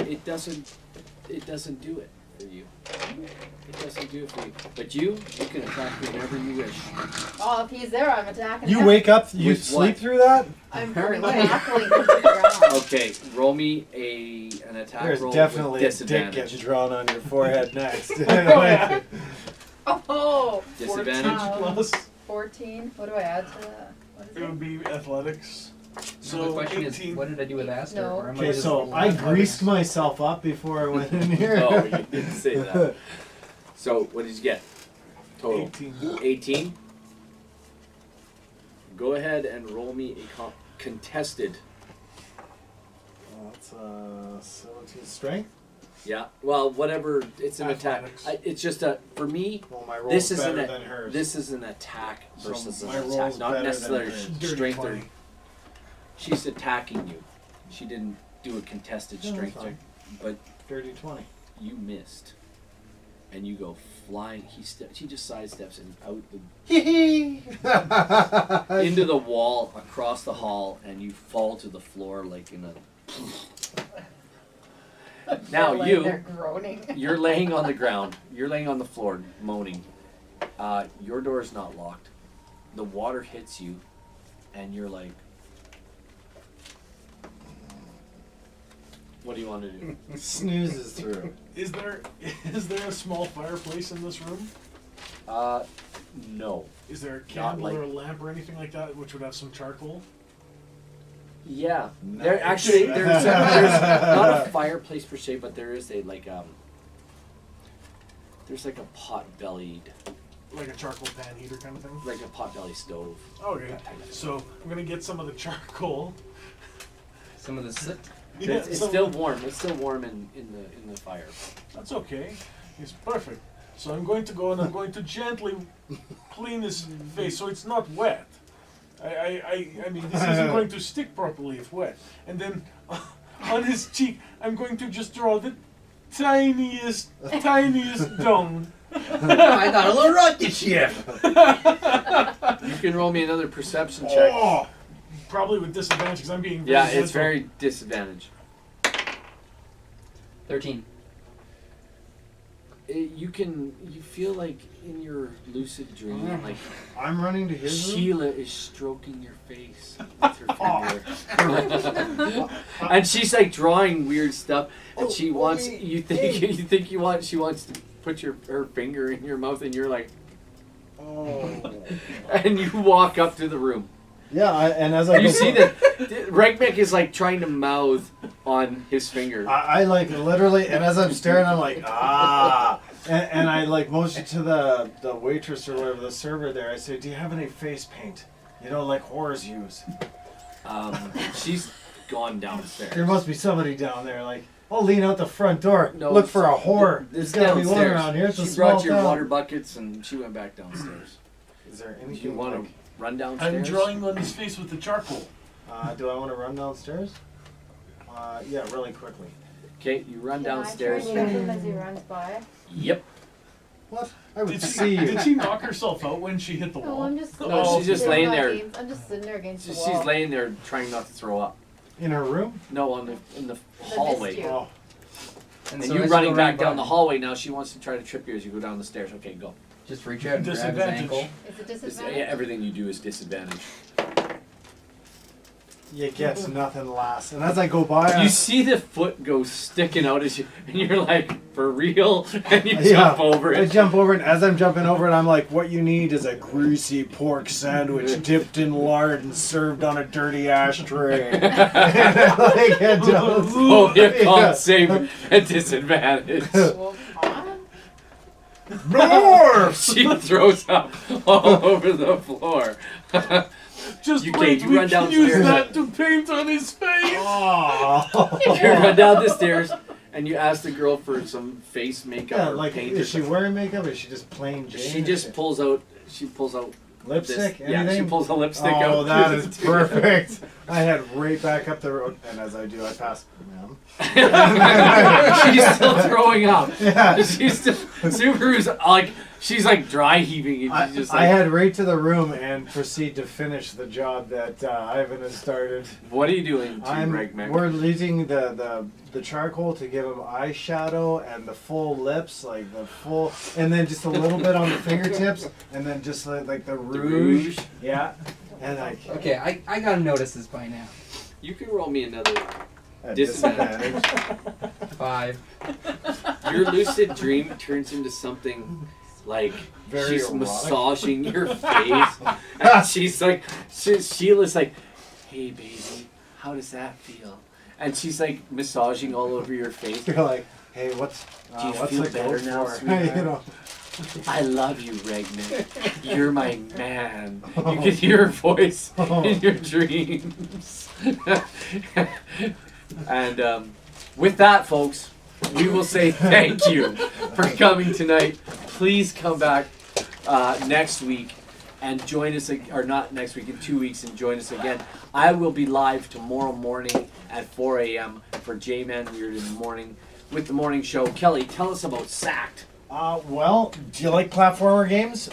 [SPEAKER 2] It doesn't do it for you. It doesn't do it for you. But you can attack whenever you wish.
[SPEAKER 3] Oh, if he's there, I'm attacking
[SPEAKER 4] You
[SPEAKER 3] him.
[SPEAKER 4] wake up, you
[SPEAKER 2] With
[SPEAKER 4] sleep
[SPEAKER 2] what?
[SPEAKER 4] through that?
[SPEAKER 3] I'm
[SPEAKER 5] Apparently.
[SPEAKER 3] tackling him to the ground.
[SPEAKER 2] Okay, roll me an attack
[SPEAKER 4] There's
[SPEAKER 2] roll
[SPEAKER 4] definitely
[SPEAKER 2] with
[SPEAKER 4] a dick getting
[SPEAKER 2] disadvantage.
[SPEAKER 4] drawn on your forehead next.
[SPEAKER 6] yeah.
[SPEAKER 3] Oh,
[SPEAKER 2] Disadvantage.
[SPEAKER 6] 14 plus.
[SPEAKER 3] 14. What do I add to that? What is
[SPEAKER 6] It would
[SPEAKER 3] it?
[SPEAKER 6] be athletics.
[SPEAKER 5] So the
[SPEAKER 6] So
[SPEAKER 5] question
[SPEAKER 6] 18.
[SPEAKER 5] is, what did I do with Aster?
[SPEAKER 3] No.
[SPEAKER 5] Or am I
[SPEAKER 4] Okay,
[SPEAKER 5] just
[SPEAKER 4] so I greased myself up before I went in here.
[SPEAKER 2] Oh, you didn't say that. So, what did you get? Total.
[SPEAKER 6] 18.
[SPEAKER 2] 18. Go ahead and roll me a contested.
[SPEAKER 4] That's 17 strength.
[SPEAKER 2] Yeah. Well, whatever. It's an
[SPEAKER 6] Athletics.
[SPEAKER 2] attack. It's just a. For me,
[SPEAKER 4] Well, my roll's
[SPEAKER 2] this is
[SPEAKER 4] better
[SPEAKER 2] an
[SPEAKER 4] than hers.
[SPEAKER 2] this is an attack
[SPEAKER 4] So
[SPEAKER 2] versus
[SPEAKER 4] my
[SPEAKER 2] an
[SPEAKER 4] roll's
[SPEAKER 2] attack, not
[SPEAKER 4] better than
[SPEAKER 2] necessarily
[SPEAKER 4] hers.
[SPEAKER 6] Dirty
[SPEAKER 2] strength or.
[SPEAKER 6] 20.
[SPEAKER 2] She's attacking you. She didn't do a contested
[SPEAKER 4] Yeah, that's
[SPEAKER 2] strength check,
[SPEAKER 4] fine.
[SPEAKER 2] but
[SPEAKER 4] Dirty 20.
[SPEAKER 2] you missed, and you go flying. She just sidesteps and out the
[SPEAKER 4] Hee
[SPEAKER 2] into the wall across the hall, and you fall to the floor like in a. Now
[SPEAKER 3] They're laying there groaning.
[SPEAKER 2] you're laying on the ground. You're laying on the floor, moaning. Your door is not locked. The water hits you, and you're like, "What do you want to do?"
[SPEAKER 4] Snoozes through.
[SPEAKER 6] Is there a small fireplace in this room?
[SPEAKER 2] No.
[SPEAKER 6] Is there a
[SPEAKER 2] Not
[SPEAKER 6] candle
[SPEAKER 2] like-
[SPEAKER 6] or a lamp or anything like that which would have some charcoal?
[SPEAKER 2] Yeah.
[SPEAKER 4] Nice.
[SPEAKER 2] There actually there's not a fireplace per se, but there is a there's like a pot-bellied,
[SPEAKER 6] Like a charcoal pan heater kind of thing?
[SPEAKER 2] like a pot-bellied stove.
[SPEAKER 6] Okay,
[SPEAKER 2] That type of thing.
[SPEAKER 6] so I'm gonna get some of the charcoal.
[SPEAKER 5] Some of the soot.
[SPEAKER 2] It's
[SPEAKER 6] some-
[SPEAKER 2] still warm. It's still warm in the fire.
[SPEAKER 6] That's okay. It's perfect. So I'm going to go and I'm going to gently clean his face so it's not wet. I mean, this isn't going to stick properly if wet. And then on his cheek, I'm going to just draw the tiniest dung.
[SPEAKER 8] I got a little rocket ship.
[SPEAKER 2] You can roll me another perception check.
[SPEAKER 6] Oh, probably with disadvantage because I'm being very
[SPEAKER 2] Yeah, it's
[SPEAKER 6] gentle.
[SPEAKER 2] very disadvantaged.
[SPEAKER 5] 13.
[SPEAKER 2] You feel like in your lucid dream, like
[SPEAKER 4] I'm running to his room.
[SPEAKER 2] Sheila is stroking your face with her finger, and she's like drawing weird stuff, and she wants she wants to put her finger in your mouth, and you're like, and you walk up to the room.
[SPEAKER 4] Yeah, and as I
[SPEAKER 2] You
[SPEAKER 4] go
[SPEAKER 2] see that Regmek is like trying to mouth on his finger.
[SPEAKER 4] I like literally, and as I'm staring, I'm like, and I like motion to the waitress or whatever, the server there. I say, do you have any face paint? You know, like whores use.
[SPEAKER 2] She's gone downstairs.
[SPEAKER 4] There must be somebody down there. Like, I'll lean out the front door,
[SPEAKER 2] No,
[SPEAKER 4] look for a whore.
[SPEAKER 2] It's
[SPEAKER 4] There's gotta be one
[SPEAKER 2] downstairs.
[SPEAKER 4] around here. It's a
[SPEAKER 2] She
[SPEAKER 4] small
[SPEAKER 2] brought your
[SPEAKER 4] town.
[SPEAKER 2] water buckets and she went back downstairs.
[SPEAKER 4] Is there
[SPEAKER 2] Do
[SPEAKER 4] anything
[SPEAKER 2] you want
[SPEAKER 4] like,
[SPEAKER 2] to run downstairs?
[SPEAKER 6] I'm drawing on his face with the charcoal.
[SPEAKER 4] do I want to run downstairs? Yeah, really quickly.
[SPEAKER 2] Okay, you run
[SPEAKER 3] Can
[SPEAKER 2] downstairs.
[SPEAKER 3] I try to trip him as he runs by?
[SPEAKER 2] Yep.
[SPEAKER 4] What? I would
[SPEAKER 6] Did
[SPEAKER 4] see you.
[SPEAKER 6] did she knock herself out when she hit the
[SPEAKER 3] No,
[SPEAKER 6] wall?
[SPEAKER 3] I'm just.
[SPEAKER 2] No, she's just
[SPEAKER 3] sitting
[SPEAKER 2] laying
[SPEAKER 3] by
[SPEAKER 2] there.
[SPEAKER 3] against- I'm just sitting there against the
[SPEAKER 2] She's
[SPEAKER 3] wall.
[SPEAKER 2] laying there trying not to throw up.
[SPEAKER 4] In her room?
[SPEAKER 2] No, in the hallway.
[SPEAKER 3] missed you.
[SPEAKER 4] Oh.
[SPEAKER 2] And
[SPEAKER 5] So
[SPEAKER 2] you
[SPEAKER 5] as
[SPEAKER 2] running
[SPEAKER 5] go
[SPEAKER 2] back
[SPEAKER 5] by,
[SPEAKER 2] down the hallway now. She wants to try to trip you as you go down the stairs. Okay, go.
[SPEAKER 5] Just reach out and grab his
[SPEAKER 6] Disadvantage.
[SPEAKER 5] ankle.
[SPEAKER 3] Is it
[SPEAKER 2] This-
[SPEAKER 3] disadvantage?
[SPEAKER 2] yeah, everything you do is disadvantage.
[SPEAKER 4] You get nothing, lass. And as I go by,
[SPEAKER 2] You see the foot go sticking out as you, and you're like, for real? And you
[SPEAKER 4] Yeah,
[SPEAKER 2] jump over
[SPEAKER 4] I
[SPEAKER 2] it.
[SPEAKER 4] jump over it, and as I'm jumping over it, I'm like, what you need is a greasy pork sandwich dipped in lard and served on a dirty ashtray. And like, it does.
[SPEAKER 2] Oh, you
[SPEAKER 4] Yeah.
[SPEAKER 2] can't save at disadvantage.
[SPEAKER 3] Well, on.
[SPEAKER 6] More!
[SPEAKER 2] She throws up all over the floor.
[SPEAKER 6] Just
[SPEAKER 2] You
[SPEAKER 6] wait,
[SPEAKER 2] can't- you
[SPEAKER 6] we
[SPEAKER 2] run
[SPEAKER 6] can use
[SPEAKER 2] downstairs.
[SPEAKER 6] that to paint on his face!
[SPEAKER 4] Oh.
[SPEAKER 2] You run down the stairs and you ask the girl for some face makeup
[SPEAKER 4] Yeah,
[SPEAKER 2] or
[SPEAKER 4] like,
[SPEAKER 2] paint or
[SPEAKER 4] is she
[SPEAKER 2] something.
[SPEAKER 4] wearing makeup or is she just plain Jane?
[SPEAKER 2] She just pulls out.
[SPEAKER 4] lipstick?
[SPEAKER 2] This, yeah, she
[SPEAKER 4] Anything?
[SPEAKER 2] pulls a lipstick out.
[SPEAKER 4] Oh, that is perfect. I head right back up the road, and as I do, I pass, ma'am.
[SPEAKER 2] She's still throwing up.
[SPEAKER 4] Yeah.
[SPEAKER 2] She's still Subaru's like she's like dry heaving and she's just
[SPEAKER 4] I
[SPEAKER 2] like,
[SPEAKER 4] head right to the room and proceed to finish the job that Ivan has started.
[SPEAKER 2] what are you doing to Regmek?
[SPEAKER 4] We're using the charcoal to give him eyeshadow and the full lips, like the full, and then just a little bit on the fingertips, and then just like the rouge. Yeah, and like
[SPEAKER 5] Okay, I gotta notice this by now.
[SPEAKER 2] You can roll me another.
[SPEAKER 4] a
[SPEAKER 2] Disadvantage.
[SPEAKER 5] 5.
[SPEAKER 2] Your lucid dream turns into something like
[SPEAKER 4] Very
[SPEAKER 2] she's
[SPEAKER 4] erotic.
[SPEAKER 2] massaging your face, and she's like, Sheila's like, "Hey, baby, how does that feel?" And she's like massaging all over your face.
[SPEAKER 4] You're like, hey, what's
[SPEAKER 2] Do you
[SPEAKER 4] what's
[SPEAKER 2] feel
[SPEAKER 4] it
[SPEAKER 2] better
[SPEAKER 4] go
[SPEAKER 2] now,
[SPEAKER 4] for?
[SPEAKER 2] sweetheart?
[SPEAKER 4] You know.
[SPEAKER 2] I love you, Regnet. You're my man. You can hear her voice in your dreams. And with that, folks, we will say thank you for coming tonight. Please come back next week and join us, or not next week, in 2 weeks, and join us again. I will be live tomorrow morning at 4 a.m. for J-Man Weird in the morning with the morning show. Kelly, tell us about Sacked.
[SPEAKER 4] Well, do you like platformer games?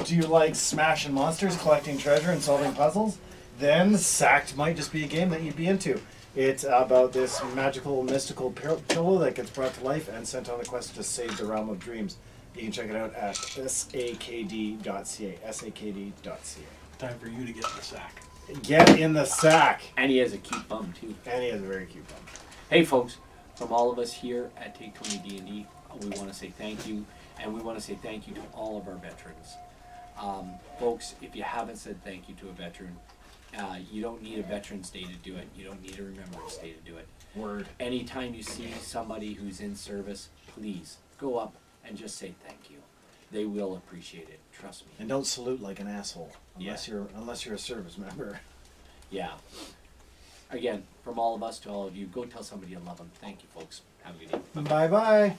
[SPEAKER 4] Do you like smashing monsters, collecting treasure, and solving puzzles? Then Sacked might just be a game that you'd be into. It's about this magical, mystical pillow that gets brought to life and sent on a quest to save the realm of dreams. You can check it out at sakd.ca. sakd.ca.
[SPEAKER 6] Time for you to get in the sack.
[SPEAKER 4] Get in the sack.
[SPEAKER 2] And he has a cute bum, too.
[SPEAKER 4] And he has a very cute bum.
[SPEAKER 2] Hey, folks, from all of us here at Take20 D&D, we want to say thank you, and we want to say thank you to all of our veterans. Folks, if you haven't said thank you to a veteran, you don't need a Veterans Day to do it. You don't need a Remembrance Day to do it.
[SPEAKER 4] Word.
[SPEAKER 2] Anytime you see somebody who's in service, please go up and just say thank you. They will appreciate it. Trust me.
[SPEAKER 4] And don't salute like an asshole unless
[SPEAKER 2] Yeah.
[SPEAKER 4] you're a service member.
[SPEAKER 2] Yeah. Again, from all of us to all of you, go tell somebody you love them. Thank you, folks. Have a good evening.
[SPEAKER 4] Bye bye.